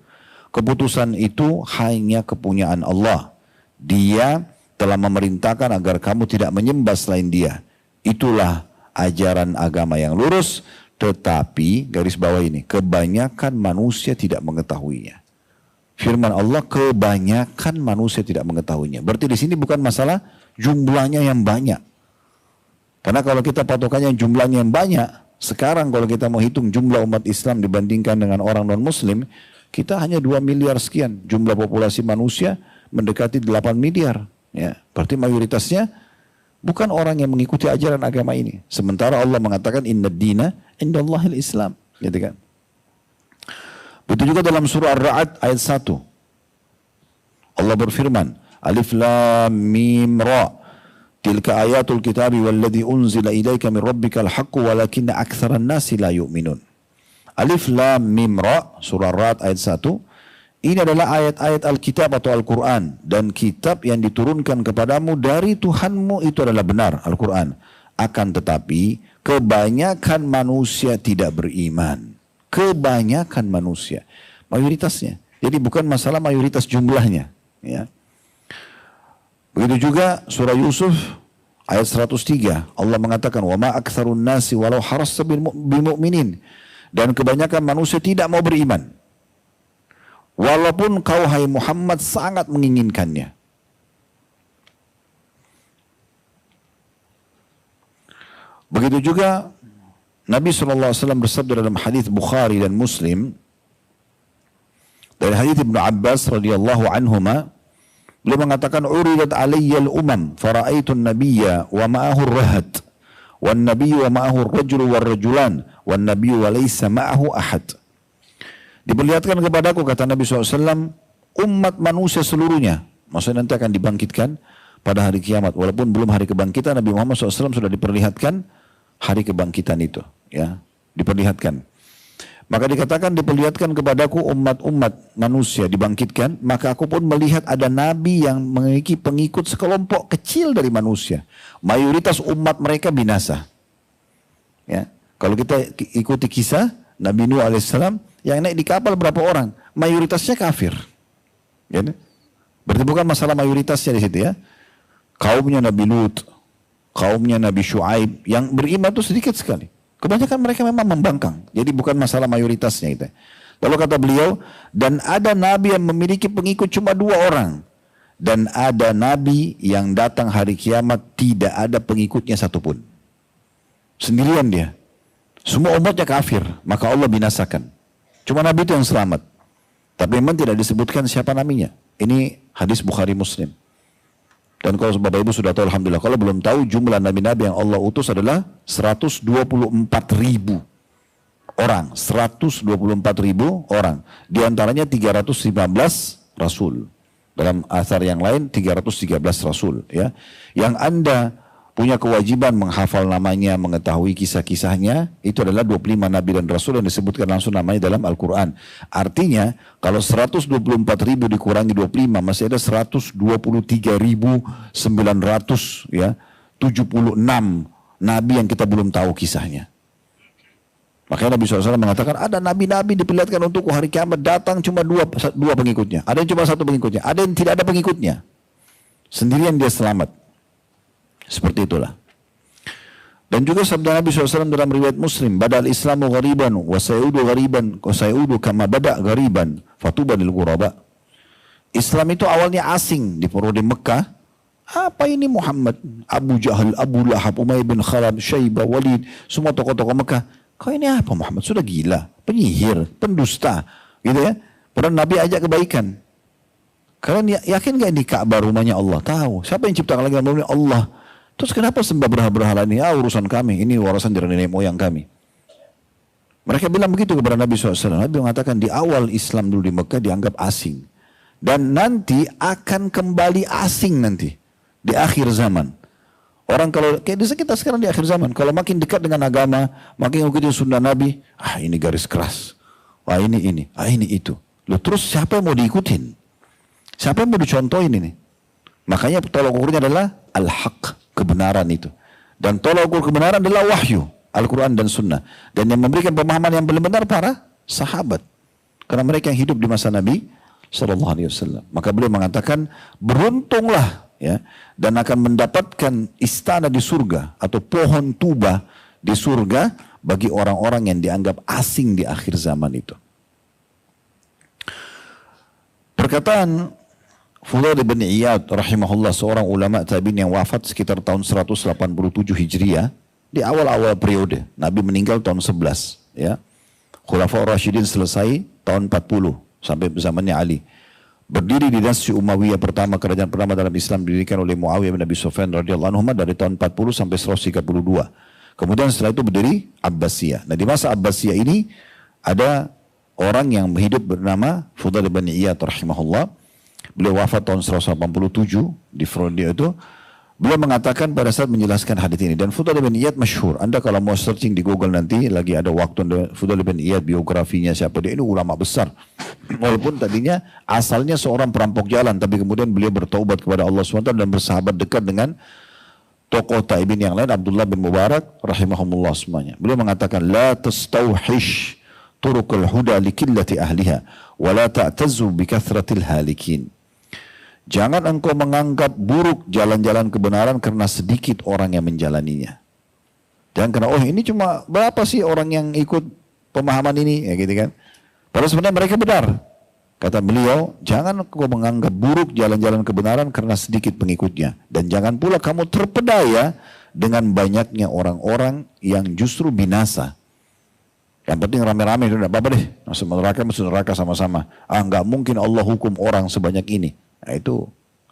A: Keputusan itu hanya kepunyaan Allah. Dia telah memerintahkan agar kamu tidak menyembah selain Dia. Itulah ajaran agama yang lurus, tetapi garis bawah ini, kebanyakan manusia tidak mengetahuinya. Firman Allah, kebanyakan manusia tidak mengetahuinya. Berarti di sini bukan masalah jumlahnya yang banyak. Karena kalau kita patokannya jumlahnya yang banyak, sekarang kalau kita mau hitung jumlah umat Islam dibandingkan dengan orang non-muslim, kita hanya 2 miliar sekian. Jumlah populasi manusia mendekati 8 miliar. Ya, berarti mayoritasnya bukan orang yang mengikuti ajaran agama ini. Sementara Allah mengatakan, inna dina indallahil Islam. Gitu kan? Begitu juga dalam surah Ar-Ra'd ayat 1. Allah berfirman, Alif Lam Mim Ra. Tilka ayatul kitabi walladhi unzila ilaika min rabbikal haqqu walakinna aktsaran nasi la yu'minun. Alif Lam Mim Ra, surah Ar-Ra'd ayat 1. Ini adalah ayat-ayat Alkitab atau Al-Quran. Dan kitab yang diturunkan kepadamu dari Tuhanmu itu adalah benar, Al-Quran. Akan tetapi, kebanyakan manusia tidak beriman. Kebanyakan manusia. Mayoritasnya. Jadi bukan masalah mayoritas jumlahnya. Ya. Begitu juga surah Yusuf ayat 103. Allah mengatakan, وَمَا أَكْثَرُ النَّاسِ وَلَوْ حَرَصْتَ بِالْمُؤْمِنِينَ. Dan kebanyakan manusia tidak mau beriman. Walaupun kau hai Muhammad sangat menginginkannya. Begitu juga Nabi SAW bersabda dalam hadis Bukhari dan Muslim dari hadis Ibnu Abbas radhiyallahu anhuma, beliau mengatakan, uridat alayya al-umam fara'aitu an-nabiyya wa ma'ahu ar-rahat wan nabiyyu wa ma'ahu ar-rajulu war-rajulan wan nabiyyu wa laysa ma'ahu ahad. Diperlihatkan kepadaku, kata Nabi SAW, umat manusia seluruhnya, maksudnya nanti akan dibangkitkan pada hari kiamat. Walaupun belum hari kebangkitan, Nabi Muhammad SAW sudah diperlihatkan hari kebangkitan itu, ya, diperlihatkan. Maka dikatakan diperlihatkan kepadaku umat-umat manusia dibangkitkan, maka aku pun melihat ada nabi yang memiliki pengikut sekelompok kecil dari manusia. Mayoritas umat mereka binasa. Ya, kalau kita ikuti kisah Nabi Nuh alaihissalam, yang naik di kapal berapa orang? Mayoritasnya kafir. Ya, berarti bukan masalah mayoritasnya di situ ya. Kaumnya Nabi Lut, kaumnya Nabi Shu'aib, yang beriman itu sedikit sekali. Kebanyakan mereka memang membangkang. Jadi bukan masalah mayoritasnya itu. Lalu kata beliau, dan ada nabi yang memiliki pengikut cuma 2 orang. Dan ada nabi yang datang hari kiamat tidak ada pengikutnya satupun. Sendirian dia. Semua umatnya kafir, maka Allah binasakan. Cuma nabi itu yang selamat. Tapi memang tidak disebutkan siapa namanya. Ini hadis Bukhari Muslim. Dan kalau Bapak Ibu sudah tahu, alhamdulillah. Kalau belum tahu, jumlah nabi-nabi yang Allah utus adalah 124.000 orang. 124.000 orang. Di antaranya 315 rasul. Dalam athar yang lain 313 rasul. Ya. Yang Anda punya kewajiban menghafal namanya, mengetahui kisah-kisahnya, itu adalah 25 nabi dan rasul yang disebutkan langsung namanya dalam Al-Quran. Artinya, kalau 124.000 dikurangi 25, masih ada 123.900 ya, 76 nabi yang kita belum tahu kisahnya. Makanya Nabi SAW mengatakan, ada nabi-nabi diperlihatkan untukku hari kiamat, datang cuma dua pengikutnya. Ada yang cuma satu pengikutnya, ada yang tidak ada pengikutnya. Sendirian dia selamat. Seperti itulah. Dan juga sabda Nabi SAW dalam riwayat Muslim, badal Islamu ghariban wa sayudu ghariban wa sayudu kama bada' ghariban fatuba lil ghuraba. Islam itu awalnya asing di Mekah. Apa ini Muhammad? Abu Jahal, Abu Lahab, Umayyah bin Khalaf, Syaibah, Walid, semua tokoh-tokoh Mekah. Kau ini apa Muhammad? Sudah gila, penyihir, pendusta, gitu ya. Padahal Nabi ajak kebaikan. Kalian yakin gak ini Ka'bah rumahnya Allah? Tahu. Siapa yang ciptakan lagi rumahnya Allah? Terus kenapa sembah berhala-berhala ini? Urusan kami, ini warasan dari nenek moyang kami. Mereka bilang begitu kepada Nabi SAW. Nabi mengatakan di awal Islam dulu di Mekah dianggap asing. Dan nanti akan kembali asing nanti. Di akhir zaman. Orang kalau, kayak di kita sekarang di akhir zaman. Kalau makin dekat dengan agama, makin mengikuti sunnah Nabi. Ini garis keras. Ini. Ini itu. Loh, terus siapa yang mau diikutin? Siapa yang mau dicontohin ini? Makanya tolak ukurnya adalah al-haq. Kebenaran itu. Dan tolak ukur kebenaran adalah wahyu. Al-Quran dan Sunnah. Dan yang memberikan pemahaman yang benar para sahabat. Karena mereka yang hidup di masa Nabi SAW. Maka beliau mengatakan, beruntunglah ya, dan akan mendapatkan istana di surga atau pohon tuba di surga bagi orang-orang yang dianggap asing di akhir zaman itu. Perkataan Fudail bin Iyad rahimahullah, seorang ulama tabi'in yang wafat sekitar tahun 187 Hijriah, di awal-awal periode. Nabi meninggal tahun 11, ya. Khulafaur Rasyidin selesai tahun 40 sampai zamannya Ali. Berdiri di dinasti Umayyah pertama, kerajaan pertama dalam Islam didirikan oleh Muawiyah bin Abi Sufyan radhiyallahu anhu dari tahun 40 sampai 132. Kemudian setelah itu berdiri Abbasiyah. Nah, di masa Abbasiyah ini ada orang yang hidup bernama Fudail bin Iyad rahimahullah. Beliau wafat tahun 187 di Frondia itu. Beliau mengatakan pada saat menjelaskan hadits ini. Dan Fudail bin Iyad masyhur. Anda kalau mau searching di Google nanti, lagi ada waktu Fudail bin Iyad, biografinya siapa dia. Ini ulama besar. Walaupun tadinya asalnya seorang perampok jalan. Tapi kemudian beliau bertaubat kepada Allah SWT dan bersahabat dekat dengan tokoh taibin yang lain. Abdullah bin Mubarak rahimahumullah semuanya. Beliau mengatakan, la tastauhish turukul huda likillati ahliha. Wa la ta'tazu bikathratil halikin. Jangan engkau menganggap buruk jalan-jalan kebenaran karena sedikit orang yang menjalaninya. Jangan karena, ini cuma berapa sih orang yang ikut pemahaman ini, ya gitu kan. Padahal sebenarnya mereka benar. Kata beliau, jangan engkau menganggap buruk jalan-jalan kebenaran karena sedikit pengikutnya. Dan jangan pula kamu terpedaya dengan banyaknya orang-orang yang justru binasa. Yang penting rame-rame, tidak apa-apa deh. Masuk neraka sama-sama. Nggak mungkin Allah hukum orang sebanyak ini. Nah, itu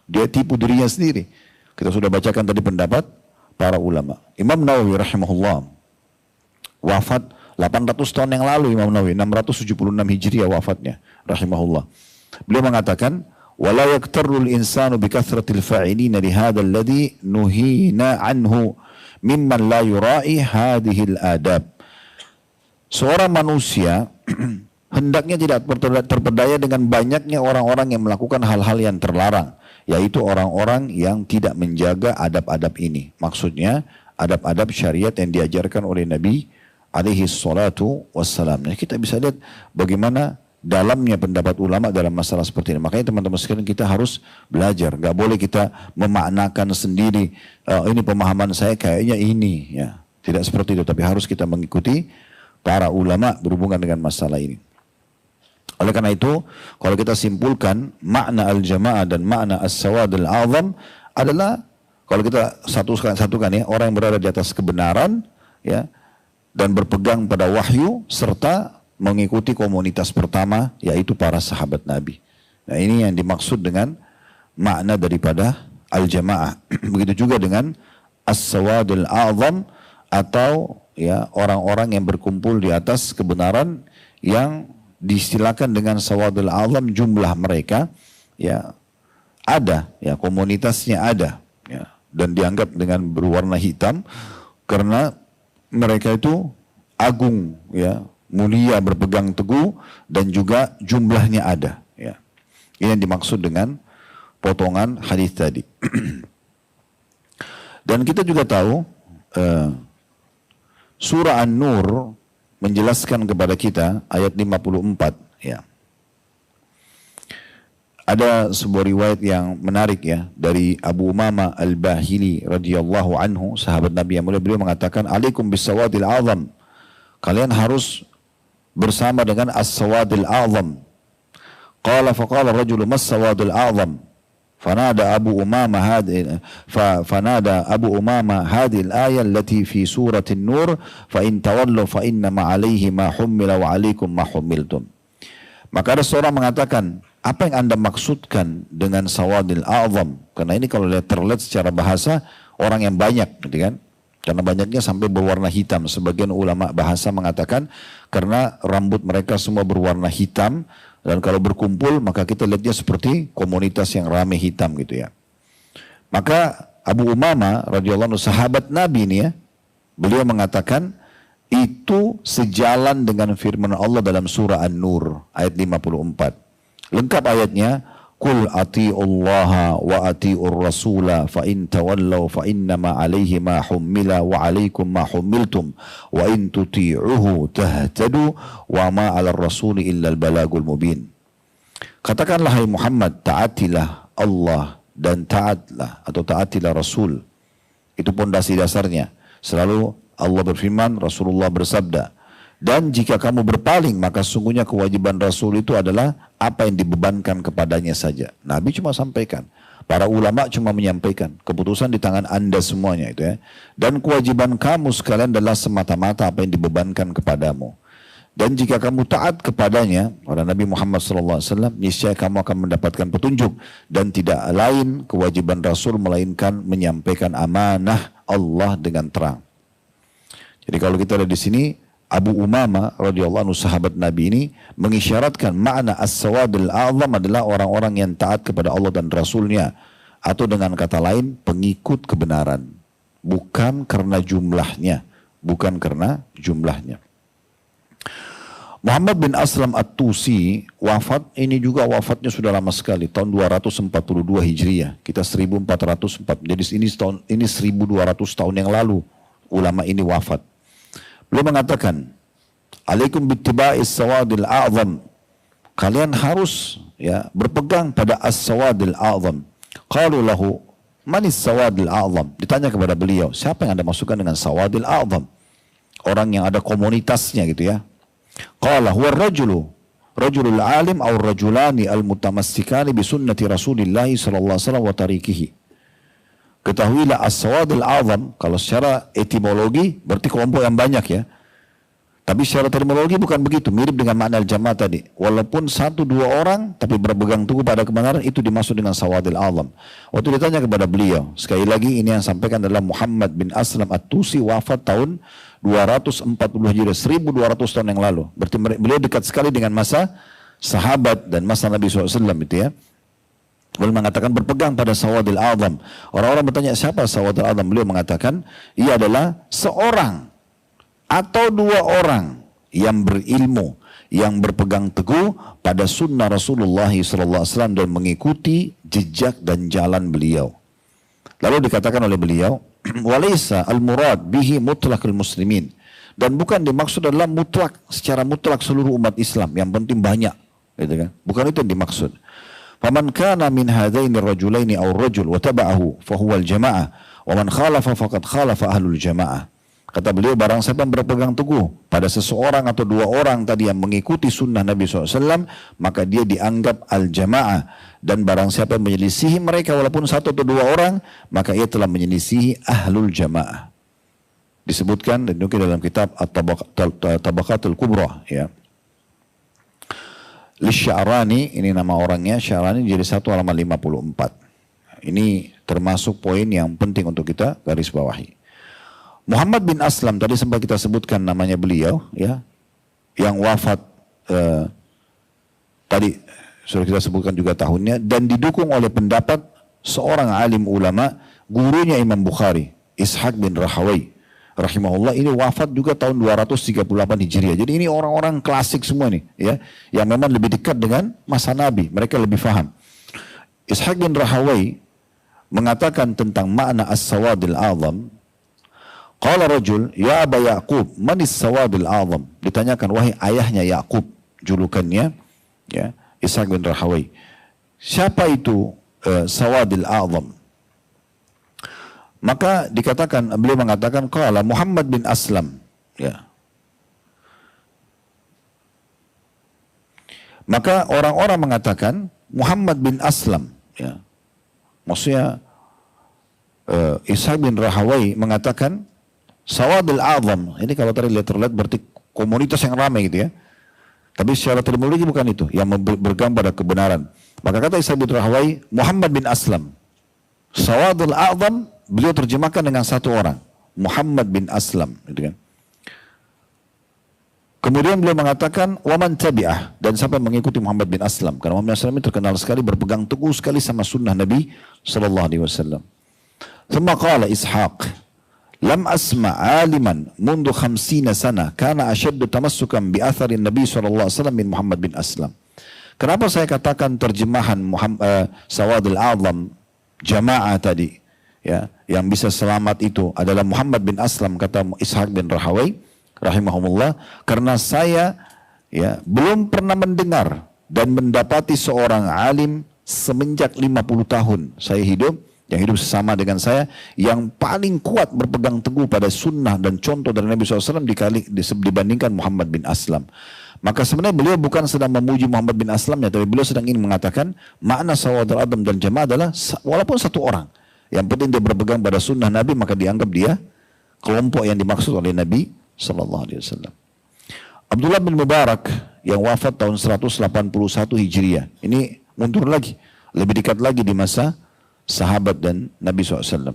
A: dia tipu dirinya sendiri. Kita sudah bacakan tadi pendapat para ulama. Imam Nawawi rahimahullah wafat 800 tahun yang lalu. Imam Nawawi 676 Hijriah wafatnya rahimahullah. Beliau mengatakan, wala yaktarul insanu bikathratil fa'ilina lihada alladhi nuhina anhu mimman la yura'i hadhil adab. Seorang manusia hendaknya tidak terpedaya dengan banyaknya orang-orang yang melakukan hal-hal yang terlarang, yaitu orang-orang yang tidak menjaga adab-adab ini. Maksudnya adab-adab syariat yang diajarkan oleh Nabi alaihi salatu wassalam. Nah, kita bisa lihat bagaimana dalamnya pendapat ulama dalam masalah seperti ini. Makanya teman-teman sekalian, kita harus belajar. Gak boleh kita memaknakan sendiri, ini pemahaman saya kayaknya ini. Ya, tidak seperti itu, tapi harus kita mengikuti para ulama berhubungan dengan masalah ini. Oleh karena itu, kalau kita simpulkan makna al-jamaah dan makna as-sawad al-azam adalah, kalau kita satukan ya, orang yang berada di atas kebenaran ya, dan berpegang pada wahyu serta mengikuti komunitas pertama yaitu para sahabat Nabi. Nah, ini yang dimaksud dengan makna daripada al-jamaah. Begitu juga dengan as-sawad al-azam, atau ya orang-orang yang berkumpul di atas kebenaran yang diistilahkan dengan sawadul azam, jumlah mereka ya ada, ya komunitasnya ada, ya, dan dianggap dengan berwarna hitam karena mereka itu agung, ya, mulia, berpegang teguh, dan juga jumlahnya ada, ya. Ini yang dimaksud dengan potongan hadis tadi. Dan kita juga tahu surah An-Nur menjelaskan kepada kita ayat 54, ya. Ada sebuah riwayat yang menarik ya dari Abu Umamah Al-Bahili radhiyallahu anhu, sahabat Nabi yang mulia. Beliau mengatakan, "Alaikum bis-sawadil azam." Kalian harus bersama dengan as-sawadil azam. Qala faqala ar-rajulu mas-sawadil azam. فنادى أبو أمامة هذه الآية التي في سورة النور فإن تولوا فإنما عليه ما حمل وعليكم ما حملتم. Maka ada seorang mengatakan, apa yang Anda maksudkan dengan sawadil a'zam? Karena ini kalau terlihat secara bahasa orang yang banyak, gitu kan? Karena banyaknya sampai berwarna hitam. Sebagian ulama bahasa mengatakan karena rambut mereka semua berwarna hitam, dan kalau berkumpul maka kita lihatnya seperti komunitas yang ramai hitam gitu ya. Maka Abu Umamah radhiyallahu anhu, sahabat Nabi ini ya, beliau mengatakan itu sejalan dengan firman Allah dalam surah An-Nur ayat 54. Lengkap ayatnya, Qul ati'ullaha wa ati'ur rasula fa in tawallaw fa innama alaihi ma hummila wa alaikum ma hummiltum wa in tuti'uhu tahtadu wa ma 'alar rasuli illa al-balagul mubin. Katakanlah hai Muhammad, taatilah Allah dan taatlah atau taatilah Rasul. Itu pondasi dasarnya. Selalu Allah berfirman, Rasulullah bersabda, dan jika kamu berpaling maka sungguhnya kewajiban Rasul itu adalah apa yang dibebankan kepadanya saja. Nabi cuma sampaikan, para ulama cuma menyampaikan, keputusan di tangan Anda semuanya itu ya. Dan kewajiban kamu sekalian adalah semata-mata apa yang dibebankan kepadamu. Dan jika kamu taat kepadanya, kata Nabi Muhammad SAW, niscaya kamu akan mendapatkan petunjuk, dan tidak lain kewajiban Rasul melainkan menyampaikan amanah Allah dengan terang. Jadi kalau kita ada di sini, Abu Umamah radhiyallahu anhu, sahabat Nabi ini mengisyaratkan makna as-sawadil a'zam adalah orang-orang yang taat kepada Allah dan Rasulnya, atau dengan kata lain pengikut kebenaran, bukan karena jumlahnya, Muhammad bin Aslam At-Tusi wafat, ini juga wafatnya sudah lama sekali, tahun 242 Hijriah, kita 1404, jadi ini 1200 tahun yang lalu ulama ini wafat. Beliau mengatakan, alaikum bittiba'is sawadil a'zam. Kalian harus ya berpegang pada as-sawadil a'zam. Qalu lahu, manis sawadil a'zam? Ditanya kepada beliau, siapa yang Anda masukkan dengan sawadil a'zam? Orang yang ada komunitasnya gitu ya. Qala huwa rajulul alim aw rajulani al-mutamassikani bi sunnati Rasulillah sallallahu alaihi wasallam wa tariqihi. Ketahuilah as-sawadil azam, kalau secara etimologi berarti kelompok yang banyak ya. Tapi secara terminologi bukan begitu, mirip dengan makna al-jamaah tadi. Walaupun 1-2 orang tapi berpegang teguh pada kebenaran, itu dimaksud dengan sawadil azam. Waktu ditanya kepada beliau, sekali lagi ini yang sampaikan adalah Muhammad bin Aslam At-Tusi, wafat tahun 240 Hijriah, 1200 tahun yang lalu. Berarti beliau dekat sekali dengan masa sahabat dan masa Nabi SAW itu ya. Beliau mengatakan berpegang pada sawadil azam. Orang-orang bertanya, siapa sawadil azam? Beliau mengatakan, ia adalah seorang atau 2 orang yang berilmu, yang berpegang teguh pada sunnah Rasulullah SAW dan mengikuti jejak dan jalan beliau. Lalu dikatakan oleh beliau, walaysa al-murad bihi mutlaqul muslimin. Dan bukan dimaksud adalah mutlak, secara mutlak seluruh umat Islam, yang penting banyak. Gitu kan? Bukan itu yang dimaksud. Faman kana min hadaini ar-rajulaini aw ar-rajul wa taba'ahu fa huwa al-jama'ah wa man khalafa faqad khalafa ahlul jama'ah. Kata beliau, barang siapa yang berpegang teguh pada seseorang atau dua orang tadi yang mengikuti sunnah Nabi SAW, maka dia dianggap al-jamaah. Dan barang siapa yang menyelisihi mereka walaupun satu atau dua orang, maka ia telah menyelisihi ahlul jamaah. Disebutkan dan dinukil dalam kitab At-Tabaqatul Kubra, ya. Lisya'rani, ini nama orangnya, Sya'rani, jadi 1 halaman 54. Ini termasuk poin yang penting untuk kita garis bawahi. Muhammad bin Aslam, tadi sempat kita sebutkan namanya beliau, ya, yang wafat tadi sudah kita sebutkan juga tahunnya, dan didukung oleh pendapat seorang alim ulama, gurunya Imam Bukhari, Ishaq bin Rahawai, rahimahullah. Ini wafat juga tahun 238 Hijriah. Jadi ini orang-orang klasik semua nih, ya, yang memang lebih dekat dengan masa Nabi, mereka lebih faham. Ishaq bin Rahawai mengatakan tentang makna as-sawadil azam. Qala rajul, ya Aba Yaqub, manis sawadil azam? Ditanyakan, wahai ayahnya Yaqub, julukannya, ya, Ishaq bin Rahawai. Siapa itu sawadil azam? Maka dikatakan, beliau mengatakan, qala Muhammad bin Aslam, ya. Maka orang-orang mengatakan Muhammad bin Aslam, ya. Maksudnya Ishaq bin Rahawai mengatakan Sawadil Azam. Ini kalau tadi terlihat berarti komunitas yang ramai gitu ya. Tapi secara terminologi bukan itu yang bergambar pada kebenaran. Maka kata Ishaq bin Rahawai, Muhammad bin Aslam. Sawadil Azam beliau terjemahkan dengan satu orang, Muhammad bin Aslam, gitu kan. Kemudian beliau mengatakan waman tabi'ah, dan siapa yang mengikuti Muhammad bin Aslam, karena Muhammad bin Aslam ini terkenal sekali berpegang teguh sekali sama sunnah Nabi sallallahu alaihi wasallam. Thumma qala Ishaq, lam asma' aliman mundu 50 sana kana ashaddu tamassukan bi atharin Nabi sallallahu alaihi wasallam min Muhammad bin Aslam. Kenapa saya katakan terjemahan Sawadil Azam jamaah tadi, ya, yang bisa selamat itu adalah Muhammad bin Aslam, kata Ishaq bin Rahawai rahimahumullah, karena saya, ya, belum pernah mendengar dan mendapati seorang alim semenjak 50 tahun saya hidup, yang hidup sesama dengan saya, yang paling kuat berpegang teguh pada sunnah dan contoh dari Nabi SAW dibandingkan Muhammad bin Aslam. Maka sebenarnya beliau bukan sedang memuji Muhammad bin Aslam, ya, tapi beliau sedang ingin mengatakan makna Sawadil Azam dan jamaah adalah walaupun satu orang, yang penting dia berpegang pada sunnah Nabi, maka dianggap dia kelompok yang dimaksud oleh Nabi sallallahu alaihi wasallam. Abdullah bin Mubarak yang wafat tahun 181 Hijriah. Ini mundur lagi, lebih dekat lagi di masa sahabat dan Nabi SAW.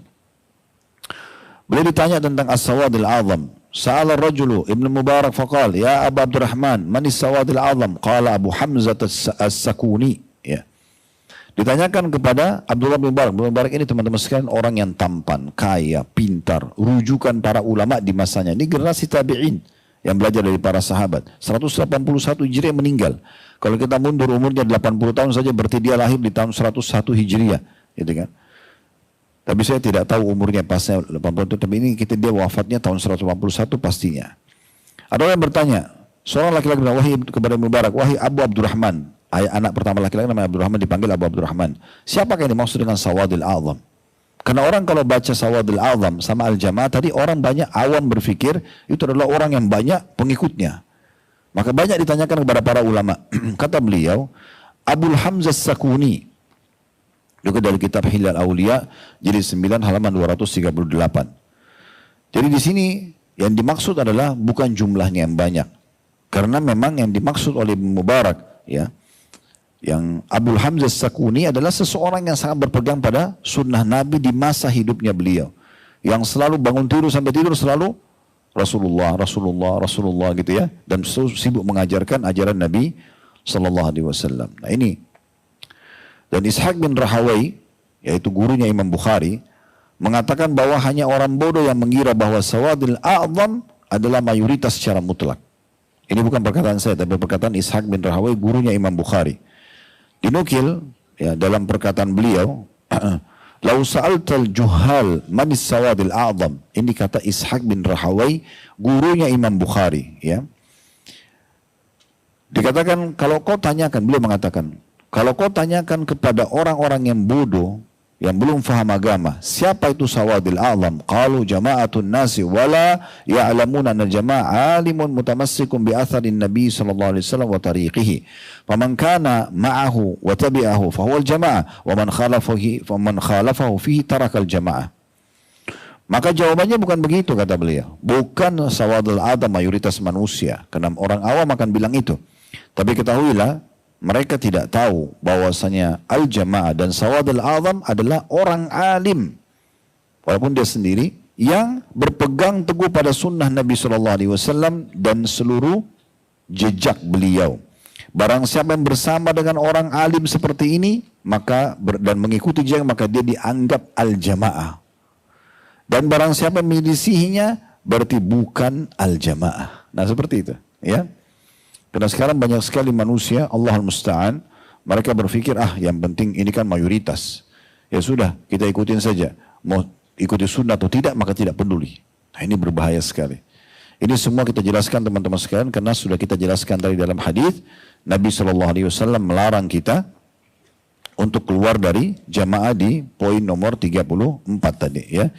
A: Beliau ditanya tentang as-sawadil azam. Sa'ala rajulu Ibn Mubarak faqal, ya Abu Abdurrahman, manis sawadil azam? Qala Abu Hamzah as-Sakuni. Ya. Ditanyakan kepada Abdullah bin Mubarak. Abdullah bin Mubarak ini teman-teman sekalian orang yang tampan, kaya, pintar, rujukan para ulama di masanya. Ini generasi tabi'in yang belajar dari para sahabat. 181 Hijriah meninggal. Kalau kita mundur umurnya 80 tahun saja, berarti dia lahir di tahun 101 Hijriah, gitu kan. Tapi saya tidak tahu umurnya pasnya 80 tahun, tapi ini dia wafatnya tahun 181 pastinya. Ada orang yang bertanya, seorang laki-laki bilang, wahai kepada Mubarak, wahai Abu Abdurrahman, anak pertama laki-laki namanya Abdurrahman, dipanggil Abu Abdurrahman. Siapakah yang dimaksud dengan Sawadil Azam? Karena orang kalau baca Sawadil Azam sama Al-Jamaah tadi, orang banyak awam berpikir itu adalah orang yang banyak pengikutnya. Maka banyak ditanyakan kepada para ulama. Kata beliau, Abul Hamzah Sakuni, juga dari kitab Hilal Aulia, jadi 9 halaman 238. Jadi di sini yang dimaksud adalah bukan jumlahnya yang banyak. Karena memang yang dimaksud oleh Mubarak, ya, yang Abul Hamzah Sakuni adalah seseorang yang sangat berpegang pada sunnah Nabi di masa hidupnya beliau, yang selalu bangun tidur sampai tidur selalu Rasulullah, Rasulullah, Rasulullah gitu ya, dan sibuk mengajarkan ajaran Nabi Sallallahu Alaihi Wasallam. Nah ini, dan Ishaq bin Rahawai, yaitu gurunya Imam Bukhari, mengatakan bahwa hanya orang bodoh yang mengira bahwa Sawadil A'zam adalah mayoritas secara mutlak. Ini bukan perkataan saya, tapi perkataan Ishaq bin Rahawai, gurunya Imam Bukhari. Dinukil, ya, dalam perkataan beliau, lau sa'altal juhal manis sawadil a'zam. Ini kata Ishaq bin Rahawai, gurunya Imam Bukhari, ya. Dikatakan, kalau kau tanyakan, beliau mengatakan, kalau kau tanyakan kepada orang-orang yang bodoh yang belum faham agama. Siapa itu sawadil a'lam? Qalu jama'atun nasi wala ya'lamuna anna jama'a alimun mutamassikun bi atharin nabi sallallahu alaihi wasallam wa tariqihi. Faman kana ma'ahu wa tabi'ahu fa huwa al-jama'ah wa man khalafahu fihi tarakal jama'ah. Maka jawabannya bukan begitu, kata beliau. Bukan sawadil a'lam mayoritas manusia. Karena orang awam akan bilang itu. Tapi ketahuilah, mereka tidak tahu bahwasanya al-jamaah dan sawadul azam adalah orang alim. Walaupun dia sendiri yang berpegang teguh pada sunnah Nabi SAW dan seluruh jejak beliau. Barang siapa yang bersama dengan orang alim seperti ini dan mengikuti jejak, maka dia dianggap al-jamaah. Dan barang siapa yang menyelisihinya berarti bukan al-jamaah. Nah seperti itu, ya. Karena sekarang banyak sekali manusia, Allahul Musta'an, mereka berpikir, yang penting ini kan mayoritas. Ya sudah, kita ikutin saja. Mau ikuti sunnah atau tidak, maka tidak peduli. Nah ini berbahaya sekali. Ini semua kita jelaskan teman-teman sekalian, karena sudah kita jelaskan tadi dalam hadis Nabi SAW melarang kita untuk keluar dari jamaah di poin nomor 34 tadi, ya.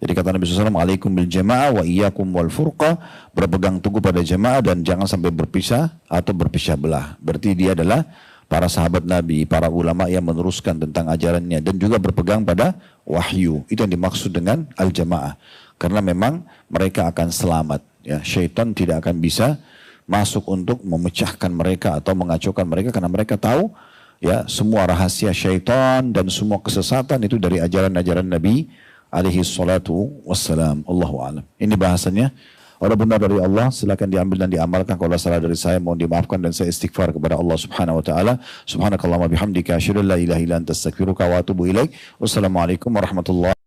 A: Jadi kata Nabi SAW, alaikum bil jamaah wa iyyakum wal furqa, berpegang teguh pada jamaah dan jangan sampai berpisah atau berpisah belah. Berarti dia adalah para sahabat Nabi, para ulama yang meneruskan tentang ajarannya dan juga berpegang pada wahyu. Itu yang dimaksud dengan al-jamaah. Karena memang mereka akan selamat. Ya, syaitan tidak akan bisa masuk untuk memecahkan mereka atau mengacaukan mereka karena mereka tahu ya semua rahasia syaitan dan semua kesesatan itu dari ajaran-ajaran Nabi alaihi salatu wassalam. Allahu a'lam. Ini bahasannya. Kalau benar dari Allah, silakan diambil dan diamalkan. Kalau salah dari saya, mohon dimaafkan dan saya istighfar kepada Allah Subhanahu wa taala. Subhanakallahumma bihamdika asyhadu an la ilaha illa anta astaghfiruka wa atubu ilaik. Wassalamualaikum warahmatullahi